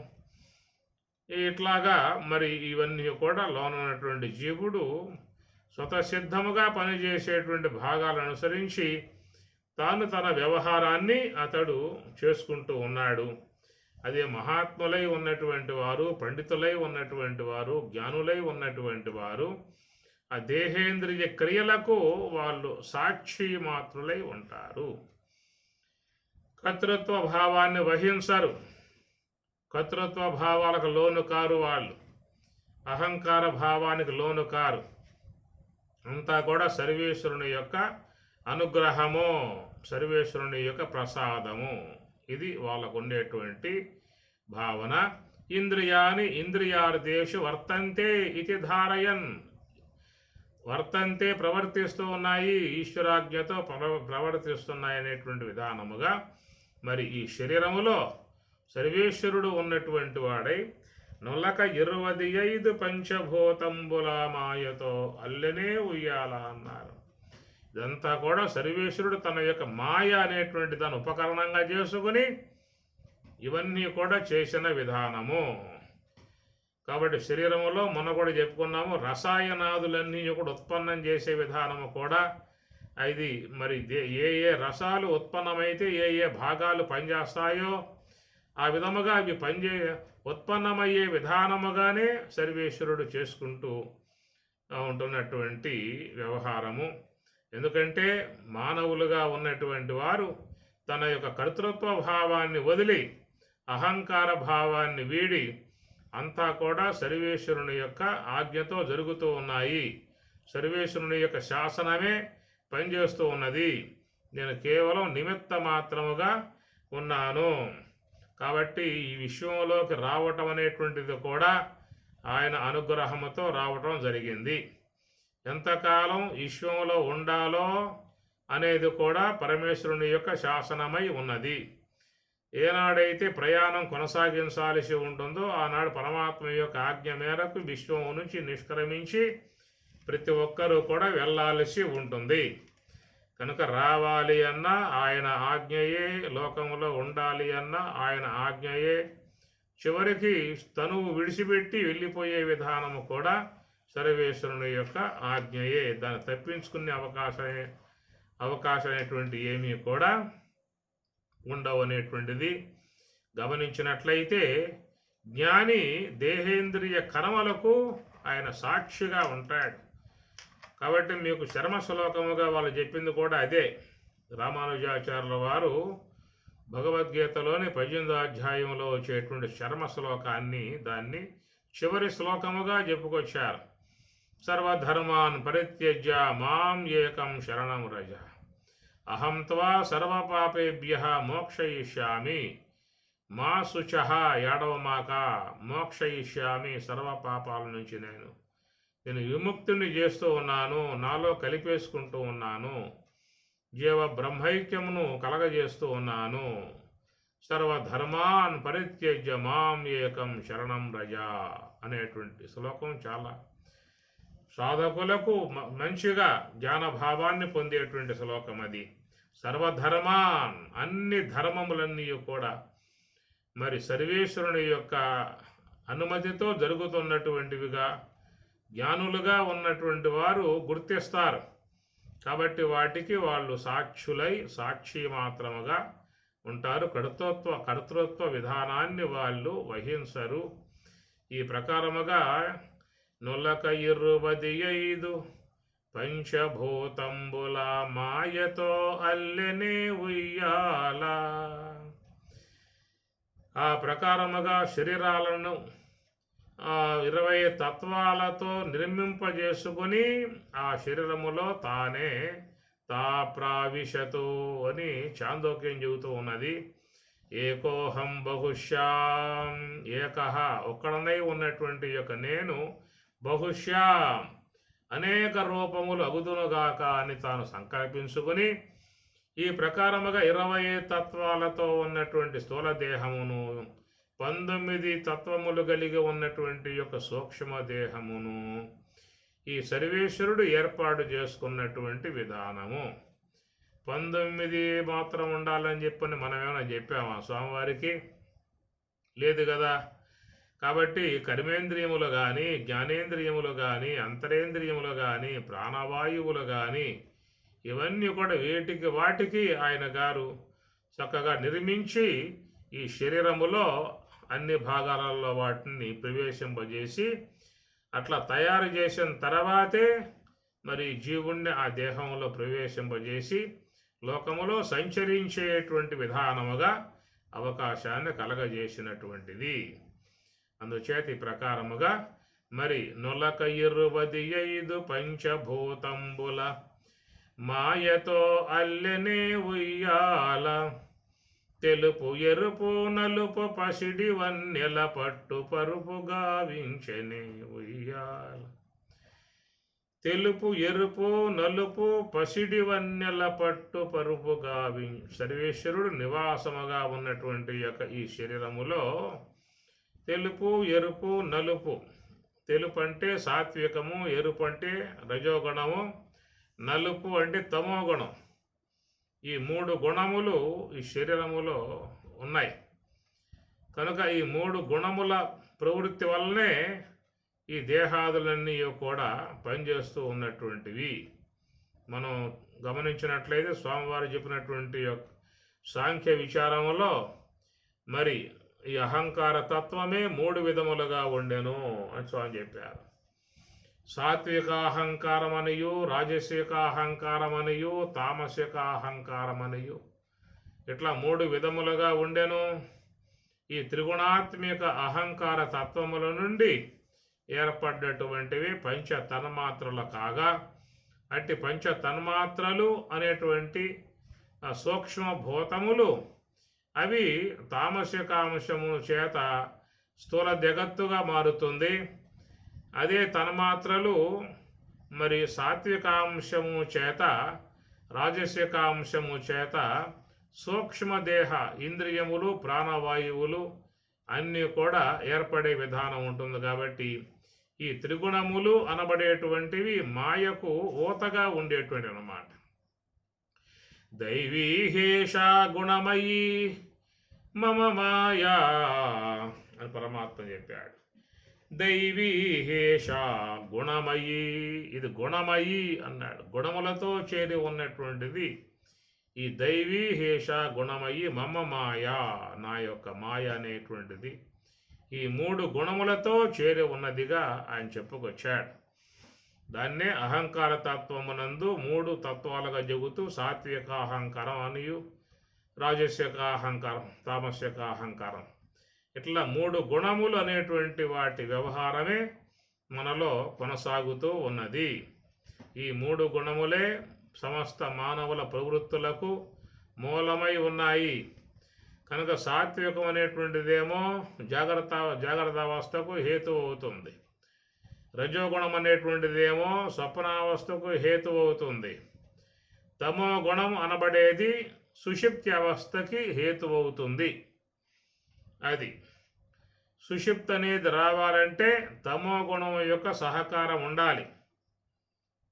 ఇట్లాగా మరి ఇవన్నీ కూడా లోనున్నటువంటి జీవుడు స్వతసిద్ధముగా పనిచేసేటువంటి భాగాలను అనుసరించి తాను తన వ్యవహారాన్ని అతడు చేసుకుంటూ ఉన్నాడు. అదే మహాత్ములై ఉన్నటువంటి వారు, పండితులై ఉన్నటువంటి వారు, జ్ఞానులై ఉన్నటువంటి వారు ఆ దేహేంద్రియ క్రియలకు వాళ్ళు సాక్షి మాత్రులై ఉంటారు. కర్తృత్వ భావాన్ని వహించరు. కర్తృత్వ భావాలకు లోను కారు. వాళ్ళు అహంకార భావానికి లోను కారు. అంతా కూడా సర్వేశ్వరుని యొక్క అనుగ్రహము, సర్వేశ్వరుని యొక్క ప్రసాదము. ఇది వాళ్ళకు ఉండేటువంటి భావన. ఇంద్రియాని ఇంద్రియార్థేషు వర్తంతే ఇది ధారయన్. వర్తంతే ప్రవర్తిస్తూ ఉన్నాయి, ఈశ్వరాజ్ఞతో ప్రవర్తిస్తున్నాయి అనేటువంటి విధానముగా మరి ఈ శరీరములో సర్వేశ్వరుడు ఉన్నటువంటి వాడై నొల్లక 25 పంచభూతంబుల మాయతో అల్లెనే ఉయ్యాల అన్నారు. ఇదంతా కూడా సర్వేశ్వరుడు తన యొక్క మాయ అనేటువంటి దాన్ని ఉపకరణంగా చేసుకుని ఇవన్నీ కూడా చేసిన విధానము. కాబట్టి శరీరములో మొన్న కూడా చెప్పుకున్నాము, రసాయనాదులన్నీ కూడా ఉత్పన్నం చేసే విధానము కూడా అది మరి ఏ ఏ రసాలు ఉత్పన్నమైతే ఏ ఏ భాగాలు పనిచేస్తాయో ఆ విధముగా అవి ఉత్పన్నమయ్యే విధానముగానే సర్వేశ్వరుడు చేసుకుంటూ ఉంటున్నటువంటి వ్యవహారము. ఎందుకంటే మానవులుగా ఉన్నటువంటి వారు తన యొక్క కర్తృత్వ భావాన్ని వదిలి అహంకార భావాన్ని వీడి అంతా కూడా సర్వేశ్వరుని యొక్క ఆజ్ఞతో జరుగుతూ ఉన్నాయి. సర్వేశ్వరుని యొక్క శాసనమే పనిచేస్తూ ఉన్నది. నేను కేవలం నిమిత్త మాత్రముగా ఉన్నాను. కాబట్టి ఈ విశ్వంలోకి రావటం అనేటువంటిది కూడా ఆయన అనుగ్రహముతో రావటం జరిగింది. ఎంతకాలం విశ్వంలో ఉండాలో అనేది కూడా పరమేశ్వరుని యొక్క శాసనమై ఉన్నది. ఏనాడైతే ప్రయాణం కొనసాగించాల్సి ఉంటుందో ఆనాడు పరమాత్మ యొక్క ఆజ్ఞ మేరకు విశ్వం నుంచి నిష్క్రమించి ప్రతి ఒక్కరూ కూడా వెళ్ళాల్సి ఉంటుంది. కనుక రావాలి అన్నా ఆయన ఆజ్ఞయే, లోకంలో ఉండాలి అన్నా ఆయన ఆజ్ఞయే, చివరికి తనువు విడిచిపెట్టి వెళ్ళిపోయే విధానము కూడా సర్వేశ్వరుని యొక్క ఆజ్ఞయే. దాన్ని తప్పించుకునే అవకాశం అనేటువంటి ఏమీ కూడా ఉండవు అనేటువంటిది గమనించినట్లయితే, జ్ఞాని దేహేంద్రియ కర్మలకు ఆయన సాక్షిగా ఉంటాడు. కాబట్టి మీకు చర్మ శ్లోకముగా వాళ్ళు చెప్పింది కూడా అదే. రామానుజాచార్యుల వారు భగవద్గీతలోని 18వ అధ్యాయంలో వచ్చేటువంటి చర్మ శ్లోకాన్ని దాన్ని చివరి శ్లోకముగా చెప్పుకొచ్చారు. సర్వధర్మాన్ పరిత్యజ్య మాం ఏకం శరణం రజ, అహం త్వా సర్వపాపేభ్య మోక్షయిష్యామి, మా శుచః ఏడవమాక, మోక్షయిష్యామి, సర్వ పాపాల నుంచి నేను విముక్తిని చేస్తూ ఉన్నాను, నాలో కలిపేసుకుంటూ ఉన్నాను, జీవ బ్రహ్మైక్యమును కలగజేస్తూ ఉన్నాను. సర్వధర్మాన్ పరిత్యజ్య మాం ఏకం శరణం రజ అనేటువంటి శ్లోకం చాలా సాధకులకు మంచిగా జ్ఞానభావాన్ని పొందేటువంటి శ్లోకం అది. సర్వధర్మాన్, అన్ని ధర్మములన్నీ కూడా మరి సర్వేశ్వరుని యొక్క అనుమతితో జరుగుతున్నటువంటివిగా జ్ఞానులుగా ఉన్నటువంటి వారు గుర్తిస్తారు. కాబట్టి వాటికి వాళ్ళు సాక్షి మాత్రముగా ఉంటారు. కర్తృత్వ విధానాన్ని వాళ్ళు వహించరు. ఈ ప్రకారముగా 125 పంచభూతంబుల మాయతో అల్లెనే ఉయ్యాల. ఆ ప్రకారముగా శరీరాలను 20 తత్వాలతో నిర్మింపజేసుకుని ఆ శరీరములో తానే ప్రావిశతు అని చాందోక్యం చెబుతూ ఉన్నది. ఏకోహం బహుశ్యాం, ఏకహ ఒక్కడనై ఉన్నటువంటి యొక్క నేను, బహుశ్యాం అనేక రూపములు అగుదునుగాక అని తాను సంకల్పించుకుని ఈ ప్రకారముగా 20 తత్వాలతో ఉన్నటువంటి స్థూల దేహమును, 19 తత్వములు కలిగి ఉన్నటువంటి యొక్క సూక్ష్మ దేహమును ఈ సర్వేశ్వరుడు ఏర్పాటు చేసుకున్నటువంటి విధానము. 19 మాత్రం ఉండాలని చెప్పని మనం ఏమైనా చెప్పామా స్వామివారికి? లేదు కదా. కాబట్టి కర్మేంద్రియములు కానీ, జ్ఞానేంద్రియములు కానీ, అంతరేంద్రియములు కానీ, ప్రాణవాయువులు కానీ ఇవన్నీ కూడా వాటికి ఆయన గారు చక్కగా నిర్మించి ఈ శరీరములో అన్ని భాగాలలో వాటిని ప్రవేశింపజేసి అట్లా తయారు చేసిన తర్వాతే మరి జీవుణ్ణి ఆ దేహంలో ప్రవేశింపజేసి లోకములో సంచరించేటువంటి విధానముగా అవకాశాన్ని కలగజేసినటువంటిది. అందుచేత ఈ ప్రకారముగా మరి 125 పంచభూతంబుల మాయతో అల్లెనే ఉయ్యాల, తెలుపు ఎరుపు నలుపు పసిడి వన్నెల పట్టు పరుపు గావించెనే ఉయ్యాల. తెలుపు ఎరుపు నలుపు పసిడి వన్నెల పట్టు పరుపు సర్వేశ్వరుడు నివాసముగా ఉన్నటువంటి యొక్క ఈ శరీరములో తెలుపు ఎరుపు నలుపు, తెలుపు అంటే సాత్వికము, ఎరుపు అంటే రజోగుణము, నలుపు అంటే తమోగుణం. ఈ 3 గుణములు ఈ శరీరములో ఉన్నాయి. కనుక ఈ 3 గుణముల ప్రవృత్తి వల్లనే ఈ దేహాదులన్నీ కూడా పనిచేస్తూ ఉన్నటువంటివి. మనం గమనించినట్లయితే స్వామివారు చెప్పినటువంటి సాంఖ్య విచారములో మరి ఈ అహంకార తత్వమే 3 విధములుగా ఉండెను అని స్వామి చెప్పారు. సాత్వికాహంకారమనియు, రాజసికాహంకారమనియు, తామసికాహంకారమనియు ఇట్లా 3 విధములుగా ఉండెను. ఈ త్రిగుణాత్మిక అహంకార తత్వముల నుండి ఏర్పడ్డటువంటివి పంచ తన్మాత్రలు కాగా, అట్టి పంచ తన్మాత్రలు అనేటువంటి సూక్ష్మభూతములు అవి తామసికాంశము చేత స్థూల జగత్తుగా మారుతుంది. అదే తన్మాత్రలు మరి సాత్వికాంశము చేత, రాజసికాంశము చేత సూక్ష్మదేహ ఇంద్రియములు, ప్రాణవాయువులు అన్నీ కూడా ఏర్పడే విధానం ఉంటుంది. కాబట్టి ఈ త్రిగుణములు అనబడేటువంటివి మాయకు ఊతగా ఉండేటువంటి అన్నమాట. దైవీహేషా గుణమయీ మమ మాయా అని పరమాత్మ చెప్పాడు. దైవీహేషా గుణమయీ, ఇది గుణమయీ అన్నాడు. గుణములతో చేరి ఉన్నటువంటిది ఈ దైవీహేష గుణమయ్యి మమ మాయా, నా యొక్క మాయ అనేటువంటిది ఈ 3 గుణములతో చేరి ఉన్నదిగా ఆయన చెప్పుకొచ్చాడు. దాన్నే అహంకార తత్వమునందు 3 తత్వాలుగా చెబుతూ సాత్విక అహంకారం అనియు, రాజస్యక అహంకారం, తామస్యక అహంకారం, ఇట్లా 3 గుణములు అనేటువంటి వాటి వ్యవహారమే మనలో కొనసాగుతూ ఉన్నది. ఈ 3 గుణములే సమస్త మానవుల ప్రవృత్తులకు మూలమై ఉన్నాయి. కనుక సాత్వికం అనేటువంటిదేమో జాగ్రత్తావస్థకు హేతు అవుతుంది. రజోగుణం అనేటువంటిదేమో స్వప్నావస్థకు హేతు అవుతుంది. తమో గుణం అనబడేది సుషుప్తి అవస్థకి హేతు అవుతుంది. అది సుషుప్తి అనేది రావాలంటే తమో గుణం యొక్క సహకారం ఉండాలి.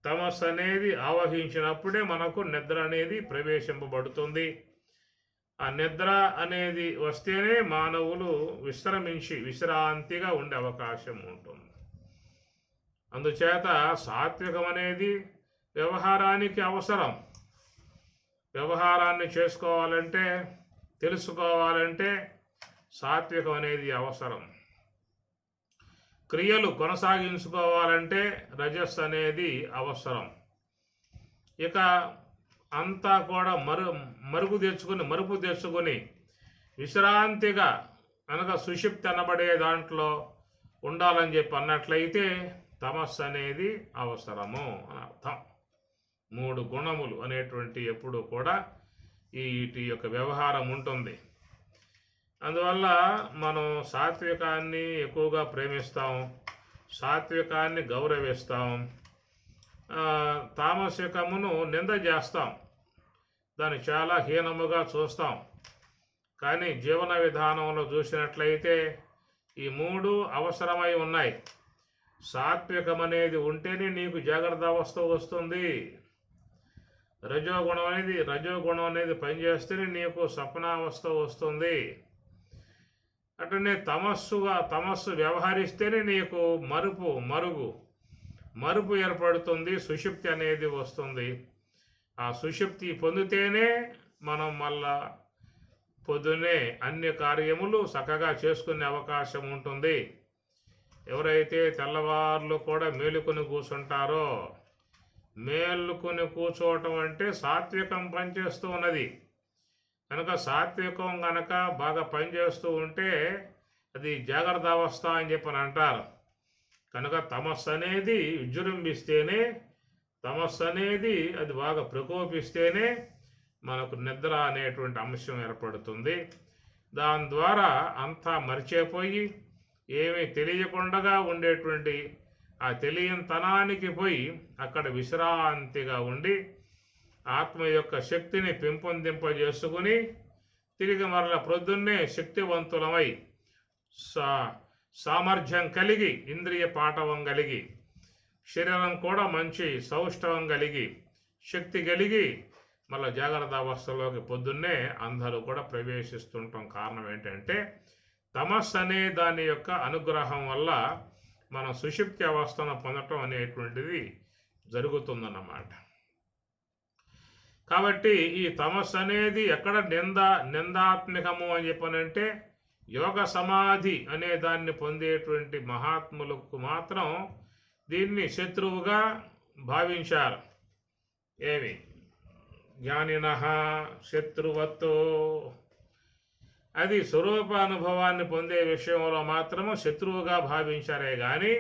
తమస్సు అనేది ఆవహించినప్పుడే మనకు నిద్ర అనేది ప్రవేశింపబడుతుంది. ఆ నిద్ర అనేది వస్తేనే మానవులు విశ్రాంతిగా ఉండే అవకాశం ఉంటుంది. అందుచేత సాత్వికం అనేది వ్యవహారానికి అవసరం. వ్యవహారాన్ని చేసుకోవాలంటే, తెలుసుకోవాలంటే సాత్వికం అనేది అవసరం. క్రియలు కొనసాగించుకోవాలంటే రజస్సు అనేది అవసరం. ఇక అంతా కూడా మరుపు తెచ్చుకొని విశ్రాంతిగా అనగా సుషుప్తి అనబడే దాంట్లో ఉండాలని చెప్పి అన్నట్లయితే తమస్సు అనేది అవసరము అని అర్థం. 3 గుణములు అనేటువంటి ఎప్పుడు కూడా వీటి యొక్క వ్యవహారం ఉంటుంది. అందువల్ల మనం సాత్వికాన్ని ఎక్కువగా ప్రేమిస్తాం, సాత్వికాన్ని గౌరవిస్తాం, తామసికమును నింద చేస్తాం, దాన్ని చాలా హీనముగా చూస్తాం. కానీ జీవన విధానంలో చూసినట్లయితే ఈ 3 అవసరమై ఉన్నాయి. సాత్వికం అనేది ఉంటేనే నీకు జాగ్రత్త అవస్థ వస్తుంది. రజోగుణం అనేది పనిచేస్తేనే నీకు స్వప్నావస్థ వస్తుంది. అట్లనే తమస్సు వ్యవహరిస్తేనే నీకు మరుపు ఏర్పడుతుంది, సుషుప్తి అనేది వస్తుంది. ఆ సుషుప్తి పొందితేనే మనం మళ్ళా పొద్దునే అన్ని కార్యములు చక్కగా చేసుకునే అవకాశం ఉంటుంది. ఎవరైతే తెల్లవార్లు కూడా మేలుకొని కూర్చుంటారో, మేలుకొని కూర్చోవటం అంటే సాత్వికం పనిచేస్తూ ఉన్నది. కనుక సాత్వికం గనక బాగా పనిచేస్తూ ఉంటే అది జాగ్రత్త అవస్థ అని చెప్పని అంటారు. కనుక తమస్సు అనేది విజృంభిస్తేనే, తమస్సు అనేది అది బాగా ప్రకోపిస్తేనే మనకు నిద్ర అనేటువంటి అంశం ఏర్పడుతుంది. దాని ద్వారా అంతా మరిచిపోయి ఏమీ తెలియకుండా ఉండేటువంటి ఆ తెలియనితనానికి పోయి అక్కడ విశ్రాంతిగా ఉండి ఆత్మ యొక్క శక్తిని పెంపొందింపజేసుకుని తిరిగి మరల ప్రొద్దున్నే శక్తివంతులమై సామర్థ్యం కలిగి, ఇంద్రియ పాటవం కలిగి, శరీరం కూడా మంచి సౌష్ఠవం కలిగి, శక్తి కలిగి మళ్ళీ జాగ్రత్త అవస్థలోకి పొద్దున్నే అందరూ కూడా ప్రవేశిస్తుంటాం. కారణం ఏంటంటే తమస్సు అనే దాని యొక్క అనుగ్రహం వల్ల మనం సుషుప్తి అవస్థను పొందటం అనేటువంటిది జరుగుతుందన్నమాట. కాబట్టి ఈ తమస్సు అనేది ఎక్కడ నిందాత్మకము అని చెప్పనంటే యోగ సమాధి అనే దాన్ని పొందేటువంటి మహాత్ములకు మాత్రం దీన్ని శత్రువుగా భావించారు. ఏమి జ్ఞానినః శత్రువత్తో, అది స్వరూపానుభవాన్ని పొందే విషయంలో మాత్రము శత్రువుగా భావించారే కానీ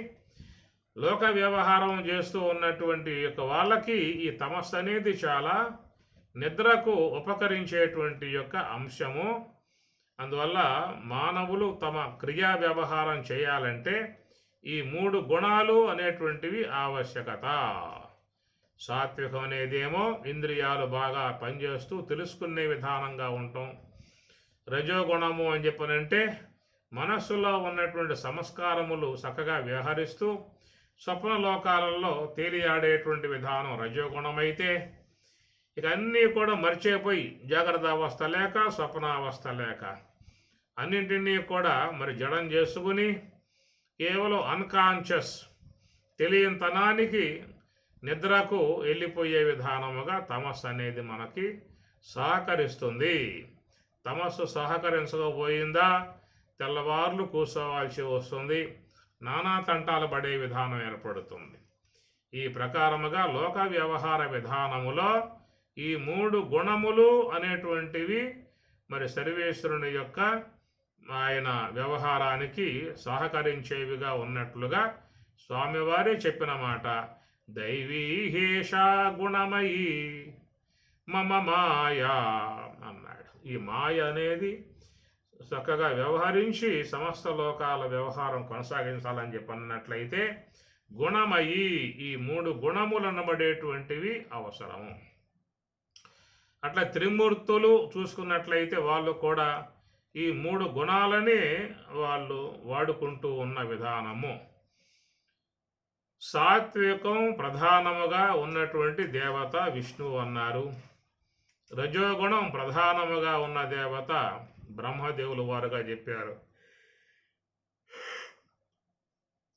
లోక వ్యవహారం చేస్తూ ఉన్నటువంటి యొక్క వాళ్ళకి ఈ తమస్సు అనేది చాలా నిద్రకు ఉపకరించేటువంటి యొక్క అంశము. అందువల్ల మానవులు తమ క్రియా వ్యవహారం చేయాలంటే ఈ 3 గుణాలు అనేటువంటివి ఆవశ్యకత. సాత్వికం అనేదేమో ఇంద్రియాలు బాగా పనిచేస్తూ తెలుసుకునే విధానంగా ఉంటాం. రజోగుణము అని చెప్పనంటే మనస్సులో ఉన్నటువంటి సంస్కారములు చక్కగా వ్యవహరిస్తూ స్వప్న లోకాలలో తేలియాడేటువంటి విధానం రజోగుణమైతే, ఇక అన్నీ కూడా మర్చిపోయి జాగ్రత్త అవస్థ లేక స్వప్నావస్థ లేక అన్నింటినీ కూడా మరి జడం చేసుకుని కేవలం అన్కాన్షియస్ తెలియనితనానికి నిద్రకు వెళ్ళిపోయే విధానముగా తమస్సు అనేది మనకి సహకరిస్తుంది. తమస్సు సహకరించకపోయిందా తెల్లవార్లు కూర్చోవాల్సి వస్తుంది, నానా తంటాలు పడే విధానం ఏర్పడుతుంది. ఈ ప్రకారముగా లోక వ్యవహార విధానములో ఈ 3 గుణములు అనేటువంటివి మరి సర్వేశ్వరుని యొక్క ఆయన వ్యవహారానికి సహకరించేవిగా ఉన్నట్లుగా స్వామివారే చెప్పిన మాట. దైవీహేషా గుణమయీ మమ మాయా అన్నాడు. ఈ మాయ అనేది చక్కగా వ్యవహరించి సమస్త లోకాల వ్యవహారం కొనసాగించాలని చెప్పన్నట్లయితే గుణమయి ఈ 3 గుణములు అనబడేటువంటివి అవసరము. అట్లా త్రిమూర్తులు చూసుకున్నట్లయితే వాళ్ళు కూడా ఈ 3 గుణాలనే వాళ్ళు వాడుకుంటూ ఉన్న విధానము. సాత్వికం ప్రధానముగా ఉన్నటువంటి దేవత విష్ణువు అన్నారు. రజోగుణం ప్రధానముగా ఉన్న దేవత బ్రహ్మదేవులు వారుగా చెప్పారు.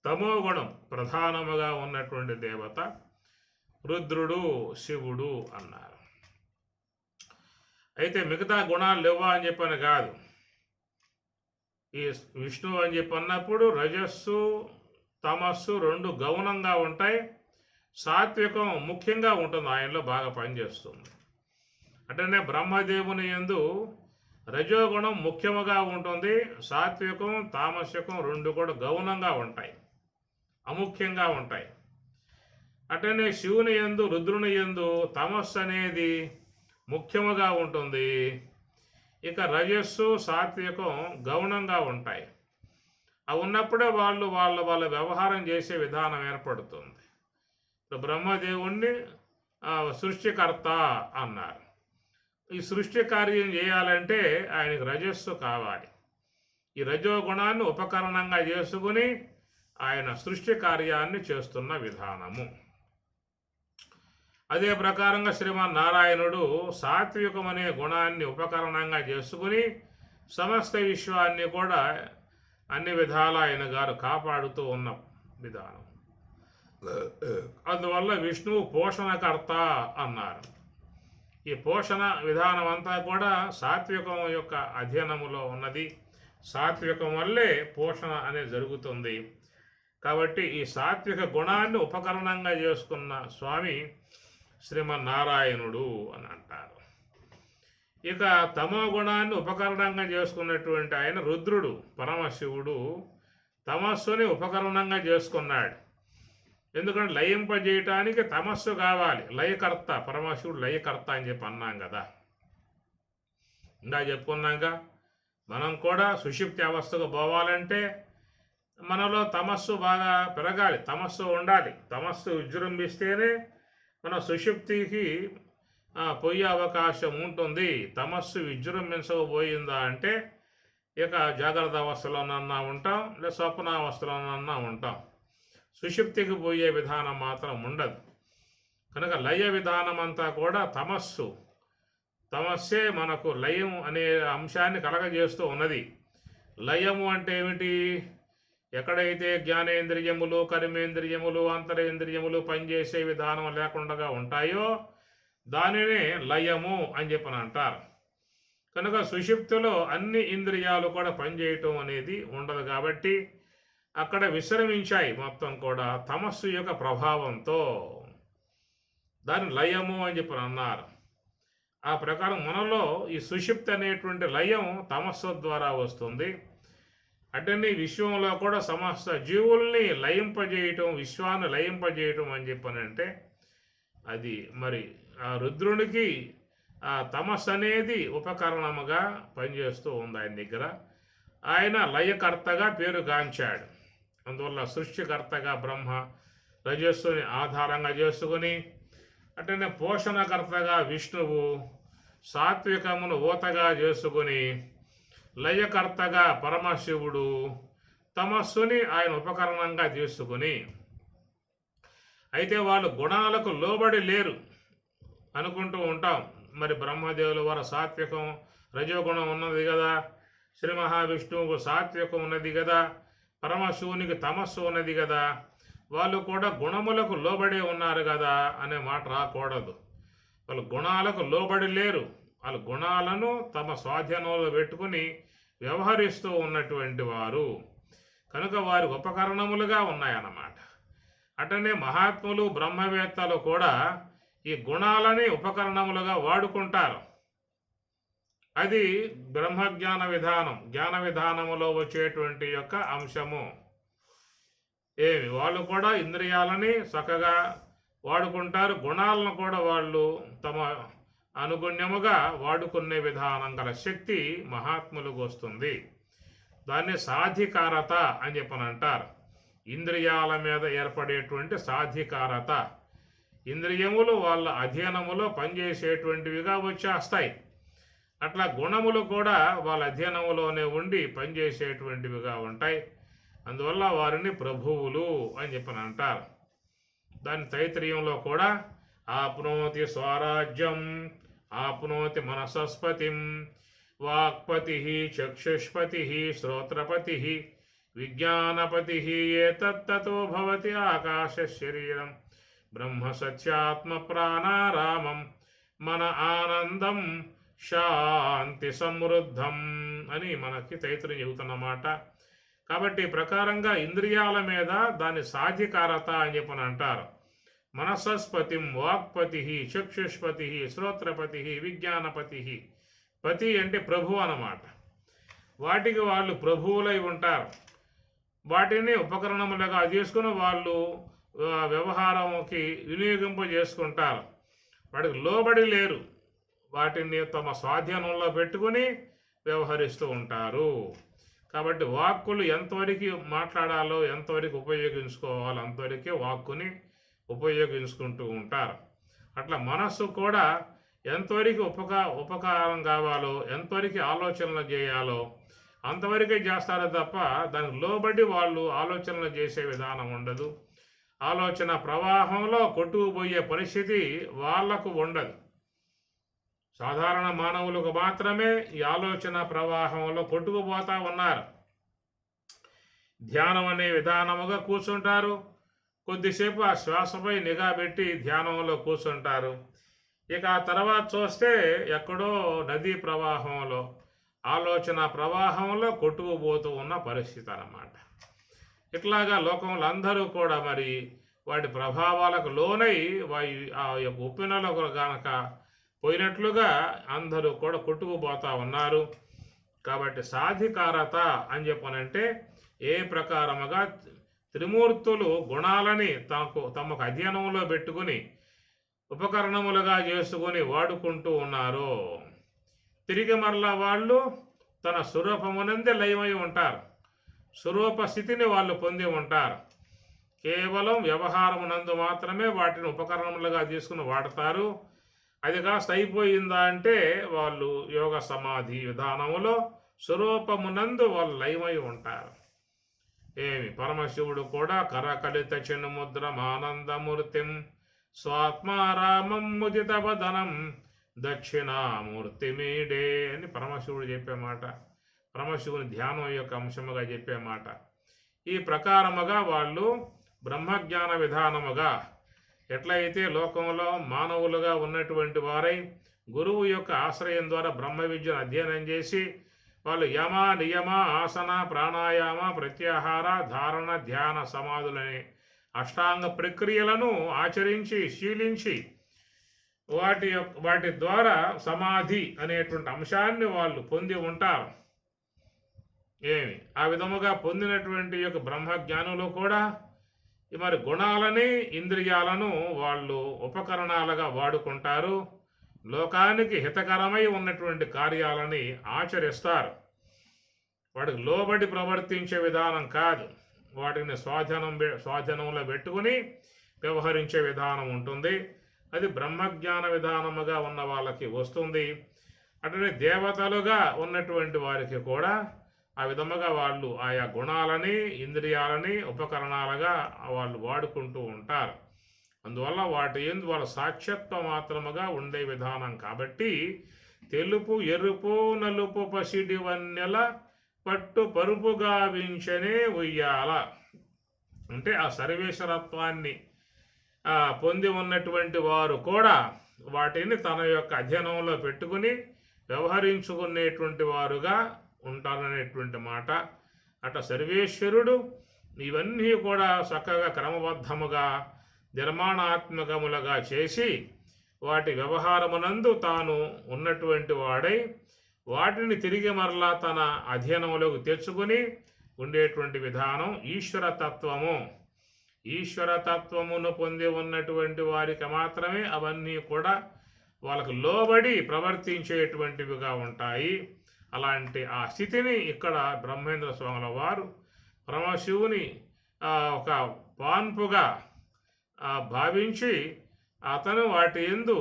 తమోగుణం ప్రధానముగా ఉన్నటువంటి దేవత రుద్రుడు శివుడు అన్నారు. అయితే మిగతా గుణాలు లేవా అని చెప్పని కాదు. ఈ విష్ణువు అని చెప్పి అన్నప్పుడు రజస్సు తమస్సు 2 గౌనంగా ఉంటాయి, సాత్వికం ముఖ్యంగా ఉంటుంది, ఆయనలో బాగా పనిచేస్తుంది. అంటే బ్రహ్మదేవుని యందు రజోగుణం ముఖ్యముగా ఉంటుంది, సాత్వికం తామసికం 2 కూడా గౌనంగా ఉంటాయి, అముఖ్యంగా ఉంటాయి. అటనే శివుని యందు రుద్రుని యందు తమస్సు అనేది ముఖ్యముగా ఉంటుంది, ఇక రజస్సు సాత్వికం గౌనంగా ఉంటాయి. అవి ఉన్నప్పుడే వాళ్ళ వ్యవహారం చేసే విధానం ఏర్పడుతుంది. బ్రహ్మదేవుణ్ణి సృష్టికర్త అన్నారు. ఈ సృష్టి కార్యం చేయాలంటే ఆయనకు రజస్సు కావాలి. ఈ రజోగుణాన్ని ఉపకరణంగా చేసుకుని ఆయన సృష్టి కార్యాన్ని చేస్తున్న విధానము. అదే ప్రకారంగా శ్రీమన్నారాయణుడు సాత్వికం అనే గుణాన్ని ఉపకరణంగా చేసుకుని సమస్త విశ్వాన్ని కూడా అన్ని విధాల ఆయన గారు కాపాడుతూ ఉన్న విధానం. అందువల్ల విష్ణువు పోషణకర్త అన్నారు. ఈ పోషణ విధానం అంతా కూడా సాత్వికం యొక్క అధీనములో ఉన్నది. సాత్వికం వల్లే పోషణ అనేది జరుగుతుంది. కాబట్టి ఈ సాత్విక గుణాన్ని ఉపకరణంగా చేసుకున్న స్వామి శ్రీమన్నారాయణుడు అని అంటారు. ఇక తమో గుణాన్ని ఉపకరణంగా చేసుకున్నటువంటి ఆయన రుద్రుడు పరమశివుడు తమస్సుని ఉపకరణంగా చేసుకున్నాడు. ఎందుకంటే లయింపజేయటానికి తమస్సు కావాలి, లయకర్త పరమశివుడు లయకర్త అని చెప్పి అన్నాం కదా. ఇంకా చెప్పుకున్నాక మనం కూడా సుషుప్తి అవస్థకు పోవాలంటే మనలో తమస్సు బాగా పెరగాలి, తమస్సు ఉండాలి. తమస్సు విజృంభిస్తేనే మన సుషుప్తికి పోయే అవకాశం ఉంటుంది. తమస్సు విజృంభించకపోయిందా అంటే ఇక జాగ్రత్త అవస్థలోనన్నా ఉంటాం, లేదా స్వప్నావస్థలోనన్నా ఉంటాం. సుషుప్తికి పోయే విధానం మాత్రం ఉండదు. కనుక లయ విధానం అంతా కూడా తమస్సే మనకు లయం అనే అంశాన్ని కలగజేస్తూ ఉన్నది. లయము అంటే ఏమిటి? ఎక్కడైతే జ్ఞానేంద్రియములు కర్మేంద్రియములు అంతరేంద్రియములు పనిచేసే విధానం లేకుండా ఉంటాయో దానినే లయము అని చెప్పని అంటారు. కనుక సుషుప్తిలో అన్ని ఇంద్రియాలు కూడా పనిచేయటం అనేది ఉండదు. కాబట్టి అక్కడ విశ్రమించాయి మొత్తం కూడా తమస్సు యొక్క ప్రభావంతో. దాన్ని లయము అని చెప్పని అన్నారు. ఆ ప్రకారం మనలో ఈ సుషుప్తి అనేటువంటి లయం తమస్సు ద్వారా వస్తుంది. అంటే విశ్వంలో కూడా సమస్త జీవుల్ని లయింపజేయటం, విశ్వాన్ని లయింపజేయటం అని చెప్పనంటే అది మరి ఆ రుద్రునికి ఆ తమస్సు అనేది ఉపకరణముగా పనిచేస్తూ ఉంది ఆయన దగ్గర. ఆయన లయకర్తగా పేరుగాంచాడు. అందువల్ల సృష్టికర్తగా బ్రహ్మ రజస్సుని ఆధారంగా చేసుకుని, అట్లనే పోషణకర్తగా విష్ణువు సాత్వికమును ఊతగా చేసుకుని, లయకర్తగా పరమశివుడు తమస్సుని ఆయన ఉపకరణంగా తీసుకుని, అయితే వాళ్ళు గుణాలకు లోబడి లేరు. అనుకుంటూ ఉంటాం. మరి బ్రహ్మదేవుల వారు సాత్వికం రజోగుణం ఉన్నది కదా, శ్రీ మహావిష్ణువుకు సాత్వికం ఉన్నది కదా, పరమశివునికి తమస్సు ఉన్నది కదా, వాళ్ళు కూడా గుణములకు లోబడి ఉన్నారు కదా అనే మాట రాకూడదు. వాళ్ళు గుణాలకు లోబడి లేరు. వాళ్ళ గుణాలను తమ స్వాధీనంలో పెట్టుకుని వ్యవహరిస్తూ ఉన్నటువంటి వారు కనుక వారి ఉపకరణములుగా ఉన్నాయన్నమాట. అటనే మహాత్ములు బ్రహ్మవేత్తలు కూడా ఈ గుణాలని ఉపకరణములుగా వాడుకుంటారు. అది బ్రహ్మజ్ఞాన విధానం, జ్ఞాన విధానములో వచ్చేటువంటి యొక్క అంశము. వాళ్ళు కూడా ఇంద్రియాలని చక్కగా వాడుకుంటారు, గుణాలను కూడా వాళ్ళు తమ అనుగుణ్యముగా వాడుకునే విధానం గల శక్తి మహాత్ములకు వస్తుంది. దాన్ని సాధికారత అని చెప్పనంటారు. ఇంద్రియాల మీద ఏర్పడేటువంటి సాధికారత, ఇంద్రియములు వాళ్ళ అధీనములో పనిచేసేటువంటివిగా వచ్చేస్తాయి. అట్లా గుణములు కూడా వాళ్ళ అధీనములోనే ఉండి పనిచేసేటువంటివిగా ఉంటాయి. అందువల్ల వారిని ప్రభువులు అని చెప్పని అంటారు. దాని తైత్రీయంలో కూడా ఆప్నోతి స్వరాజ్యం ఆప్నోతి మనసస్పతిం వాక్పతి చక్షుష్పతి శ్రోత్రపతి విజ్ఞానపతి ఏతత్తతో భవతి ఆకాశ శరీరం బ్రహ్మ సత్యాత్మ ప్రాణారామం మన ఆనందం శాంతి సమృద్ధం అని మనకి తైత్రీయం చెబుతున్నమాట. కాబట్టి ప్రకారంగా ఇంద్రియాల మీద దాని సాధికారత అని చెప్పని అంటారు. మనసస్పతిం వాక్పతి చక్షుష్పతి శ్రోత్రపతి విజ్ఞానపతి. పతి అంటే ప్రభు అన్నమాట. వాటికి వాళ్ళు ప్రభువులై ఉంటారు. వాటిని ఉపకరణములుగా చేసుకుని వాళ్ళు వ్యవహారంకి వినియోగింపజేసుకుంటారు. వాటికి లోబడి లేరు. వాటిని తమ స్వాధీనంలో పెట్టుకుని వ్యవహరిస్తూ ఉంటారు. కాబట్టి వాక్కులు ఎంతవరకు మాట్లాడాలో, ఎంతవరకు ఉపయోగించుకోవాలో అంతవరకే వాక్కుని ఉపయోగించుకుంటూ ఉంటారు. అట్లా మనస్సు కూడా ఎంతవరకు ఉపకారం కావాలో, ఎంతవరకు ఆలోచనలు చేయాలో అంతవరకే చేస్తారో తప్ప దానికి లోబడి వాళ్ళు ఆలోచనలు చేసే విధానం ఉండదు. ఆలోచన ప్రవాహంలో కొట్టుకుపోయే పరిస్థితి వాళ్లకు ఉండదు. సాధారణ మానవులకు మాత్రమే ఈ ఆలోచన ప్రవాహంలో కొట్టుకుపోతా ఉన్నారు. ధ్యానం అనే విధానముగా కూర్చుంటారు. కొద్దిసేపు ఆ శ్వాసపై నిఘా పెట్టి ధ్యానంలో కూర్చుంటారు. ఇక ఆ తర్వాత చూస్తే ఎక్కడో నదీ ప్రవాహంలో, ఆలోచన ప్రవాహంలో కొట్టుకుపోతూ ఉన్న పరిస్థితి అన్నమాట. ఇట్లాగా లోకంలో అందరూ కూడా మరి వాటి ప్రభావాలకు లోనై ఆ యొక్క ఉప్పెనలకు గనక పోయినట్లుగా అందరూ కూడా కొట్టుకుపోతా ఉన్నారు. కాబట్టి సాధికారత అని చెప్పనంటే ఏ ప్రకారముగా త్రిమూర్తులు గుణాలని తమకు అధీనంలో పెట్టుకుని ఉపకరణములుగా చేసుకుని వాడుకుంటూ ఉన్నారు. తిరిగి మరలా వాళ్ళు తన స్వరూపమునందే లయమై ఉంటారు. స్వరూప స్థితిని వాళ్ళు పొంది ఉంటారు. కేవలం వ్యవహారమునందు మాత్రమే వాటిని ఉపకరణములుగా తీసుకుని వాడతారు. అది కాస్త అయిపోయిందా అంటే వాళ్ళు యోగ సమాధి విధానములో స్వరూపమునందు వాళ్ళు లయమై ఉంటారు. పరమశివుడు కూడా కరకలిత చిన్ముద్రం ఆనందమూర్తిం స్వాత్మారామం ముదిత వదనం దక్షిణామూర్తి మీడే అని పరమశివుడు చెప్పే మాట. పరమశివుని ధ్యానం యొక్క అంశముగా చెప్పే మాట. ఈ ప్రకారముగా వాళ్ళు బ్రహ్మజ్ఞాన విధానముగా ఎట్లయితే లోకంలో మానవులుగా ఉన్నటువంటి వారై గురువు యొక్క ఆశ్రయం ద్వారా బ్రహ్మ విద్యను అధ్యయనం చేసి వాళ్ళు యమ నియమ ఆసన ప్రాణాయామ ప్రత్యాహార ధారణ ధ్యాన సమాధులనే అష్టాంగ ప్రక్రియలను ఆచరించి శీలించి వాటి ద్వారా సమాధి అనేటువంటి అంశాన్ని వాళ్ళు పొంది ఉంటారు. ఆ విధముగా పొందినటువంటి యొక్క బ్రహ్మజ్ఞానులు కూడా మరి గుణాలని ఇంద్రియాలను వాళ్ళు ఉపకరణాలుగా వాడుకుంటారు. లోకానికి హితకరమై ఉన్నటువంటి కార్యాలని ఆచరిస్తారు. వాటికి లోబడి ప్రవర్తించే విధానం కాదు. వాటిని స్వాధీనంలో పెట్టుకుని వ్యవహరించే విధానం ఉంటుంది. అది బ్రహ్మజ్ఞాన విధానముగా ఉన్న వాళ్ళకి వస్తుంది. అట్లనే దేవతలుగా ఉన్నటువంటి వారికి కూడా ఆ విధముగా వాళ్ళు ఆయా గుణాలని ఇంద్రియాలని ఉపకరణాలుగా వాళ్ళు వాడుకుంటూ ఉంటారు. అందువల్ల వాటి ఎందు వాళ్ళ సాక్షిత్వ మాత్రముగా ఉండే విధానం కాబట్టి తెలుపు ఎరుపు నలుపు పసిడి వన్నెల పట్టు పరుపు గావించనే ఉయ్యాల. అంటే ఆ సర్వేశ్వరత్వాన్ని పొంది ఉన్నటువంటి వారు కూడా వాటిని తన యొక్క అధ్యయనంలో పెట్టుకుని వ్యవహరించుకునేటువంటి వారుగా ఉంటారనేటువంటి మాట. అట సర్వేశ్వరుడు ఇవన్నీ కూడా చక్కగా క్రమబద్ధముగా నిర్మాణాత్మకములుగా చేసి వాటి వ్యవహారమునందు తాను ఉన్నటువంటి వాడై వాటిని తిరిగి మరలా తన అధ్యయనంలోకి తెచ్చుకుని ఉండేటువంటి విధానం ఈశ్వరతత్వము. ఈశ్వరతత్వమును పొంది ఉన్నటువంటి వారికి మాత్రమే అవన్నీ కూడా వాళ్ళకు లోబడి ప్రవర్తించేటువంటివిగా ఉంటాయి. అలాంటి ఆ స్థితిని ఇక్కడ బ్రహ్మేంద్ర స్వాముల వారు పరమశివుని ఒక పాన్పుగా భావించి అతను వాటి యందు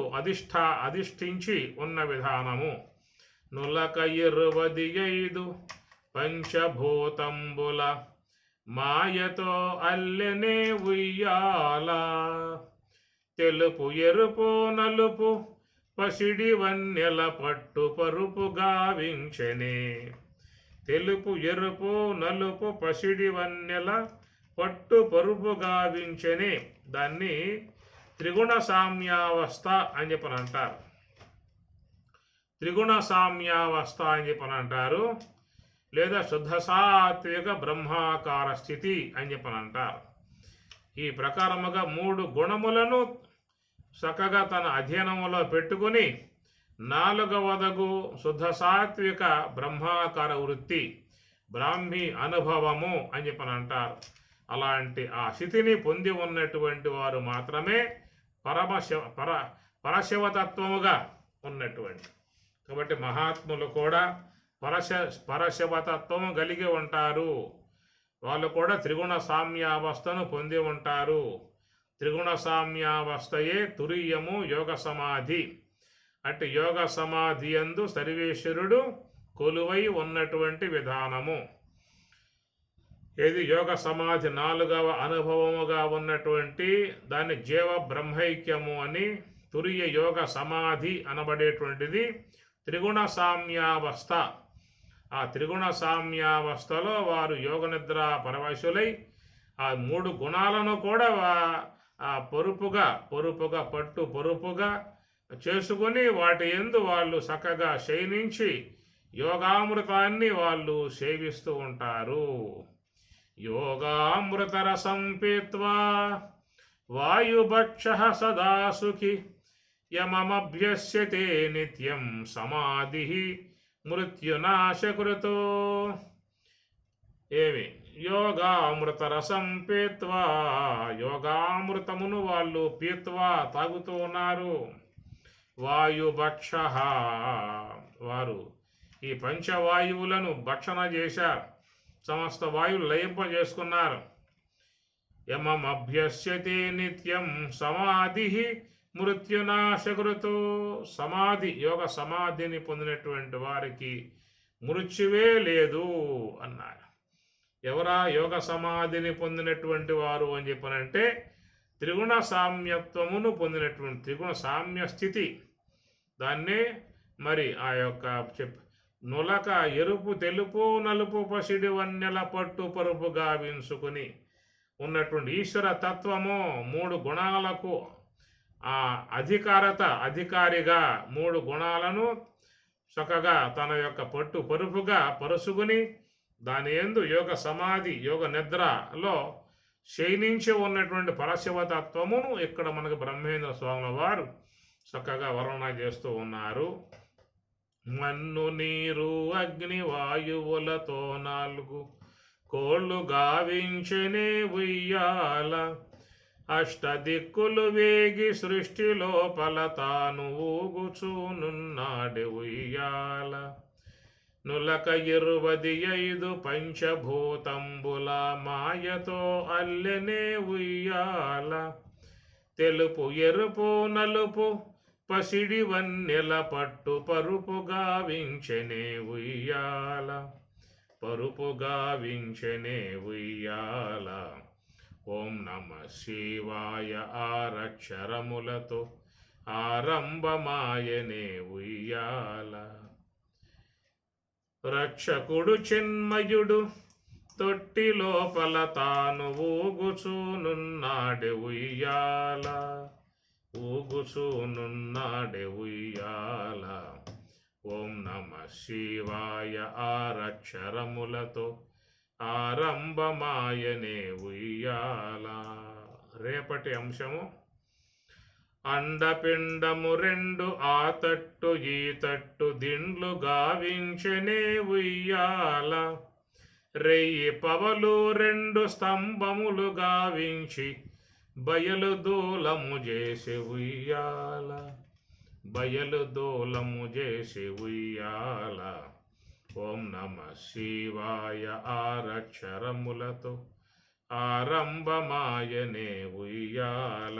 అధిష్ఠించి ఉన్న విధానము. నులక 25 పంచభూతంబుల మాయతో అల్లెనే ఉయ్యాల. తెలుపు ఎరుపు నలుపు పసిడి వన్నెల పట్టు పరుపు గావించెనే. తెలుపు ఎరుపు నలుపు పసిడి వన్నెల పట్టు పరుపు గావించెనే. దాన్ని త్రిగుణ సామ్యావస్థ అని చెప్పని అంటారు. త్రిగుణ సామ్యావస్థ అని చెప్పని అంటారు, లేదా శుద్ధ సాత్విక బ్రహ్మాకార స్థితి అని చెప్పని అంటారు. ఈ ప్రకారముగా 3 గుణములను చక్కగా తన అధ్యయనంలో పెట్టుకుని 4వదగు శుద్ధ సాత్విక బ్రహ్మాకార వృత్తి బ్రాహ్మీ అనుభవము అని చెప్పని అంటారు. అలాంటి ఆ స్థితిని పొంది ఉన్నటువంటి వారు మాత్రమే పరశివతత్వముగా ఉన్నటువంటి. కాబట్టి మహాత్ములు కూడా పరశివతత్వము కలిగి ఉంటారు. వాళ్ళు కూడా త్రిగుణ సామ్యావస్థను పొంది ఉంటారు. త్రిగుణ సామ్యావస్థయే తురీయము యోగ సమాధి. అటు యోగ సమాధి యందు సర్వేశ్వరుడు కొలువై ఉన్నటువంటి విధానము. ఏది యోగ సమాధి 4వ అనుభవముగా ఉన్నటువంటి దాన్ని జీవ బ్రహ్మైక్యము అని, తురియ యోగ సమాధి అనబడేటువంటిది త్రిగుణ సామ్యావస్థ. ఆ త్రిగుణ సామ్యావస్థలో వారు యోగ నిద్ర పరవశులై ఆ 3 గుణాలను కూడా పొరుపుగా పట్టు పొరుపుగా చేసుకుని వాటి యందు వాళ్ళు చక్కగా శయనించి యోగామృతాన్ని వాళ్ళు సేవిస్తూ ఉంటారు. యోగామృత రసం పీత్వా వాయుభక్ష సదా సుఖి యమమభ్యస్యతే నిత్యం సమాధి మృత్యునాశకృతో. ఏమి యోగామృత రసం పీత్వా, యోగామృతమును వాళ్ళు పీత్వా తాగుతూ ఉన్నారు. వాయుభక్ష, వారు ఈ పంచవాయువులను భక్షణ చేశారు, సమస్త వాయువులు లయింపజేసుకున్నారు. యమమభ్యస్యతే నిత్యం సమాధి మృత్యునాశకృతో. సమాధి యోగ సమాధిని పొందినటువంటి వారికి మృత్యువే లేదు అన్నారు. ఎవరా యోగ సమాధిని పొందినటువంటి వారు అని చెప్పనంటే త్రిగుణ సామ్యత్వమును పొందినటువంటి త్రిగుణ సామ్య స్థితి. దాన్నే మరి ఆ యొక్క నులక ఎరుపు తెలుపు నలుపు పసిడి వన్నెల పట్టు పరుపు గావించుకుని ఉన్నటువంటి ఈశ్వర తత్వము 3 గుణాలకు అధికారిగా 3 గుణాలను చక్కగా తన యొక్క పట్టు పరుపుగా పరుసుకుని దాని యందు యోగ సమాధి యోగ నిద్రలో శయనించి ఉన్నటువంటి పరశివతత్వమును ఇక్కడ మనకు బ్రహ్మేంద్ర స్వాముల వారు చక్కగా వర్ణన చేస్తూ ఉన్నారు. మన్ను నీరు అగ్ని వాయువులతో 4 కోళ్ళు గావించనే ఉయ్యాల. అష్టదిక్కులు వేగి సృష్టి లోపల తాను ఊగుచూనున్నాడు ఉయ్యాల. నులక 25 పంచభూతంబుల మాయతో అల్లెనే ఉయ్యాల. తెలుపు ఎరుపు నలుపు పసిడి వన్నెల పట్టు పరుపు గావించెనే ఉయ్యాల. పరుపు గావించెనే ఉయ్యాల. ఓం నమ శివాయ ఆరక్షరములతో ఆరంభమాయనే ఉయ్యాల. రక్షకుడు చిన్మయుడు తొట్టి లోపల తాను ఊగుచూనున్నాడే ఉయ్యాల, ఊగుచూనున్నాడే ఉయ్యాల. ఓం నమ శివాయ ఆరక్షరములతో ఆరంభమాయనే ఉయ్యాల. రేపటి అంశము అండపిండము రెండు ఆ తట్టు ఈ తట్టు దిండ్లు గావించనే ఉయ్యాల. రెయ్యి పవలు రెండు స్తంభములు గావించి బయలు దూలము చేసి ఉయ్యాల, బయలు దూలము చేసి ఉయ్యాల. ఓం నమ శివాయ ఆరక్షరములతో ఆరంభమాయనే ఉయ్యాల.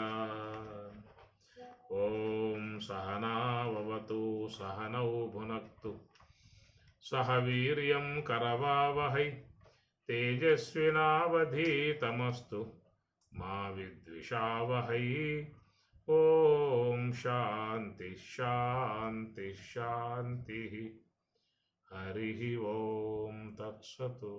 ఓం సహనావతు సహనౌ భునక్తు సహ వీర్యం కరవావహై తేజస్వినావధీతమస్తు మా విద్విషావహై. ఓం శాంతి శాంతి శాంతి. హరి ఓం తత్సతు.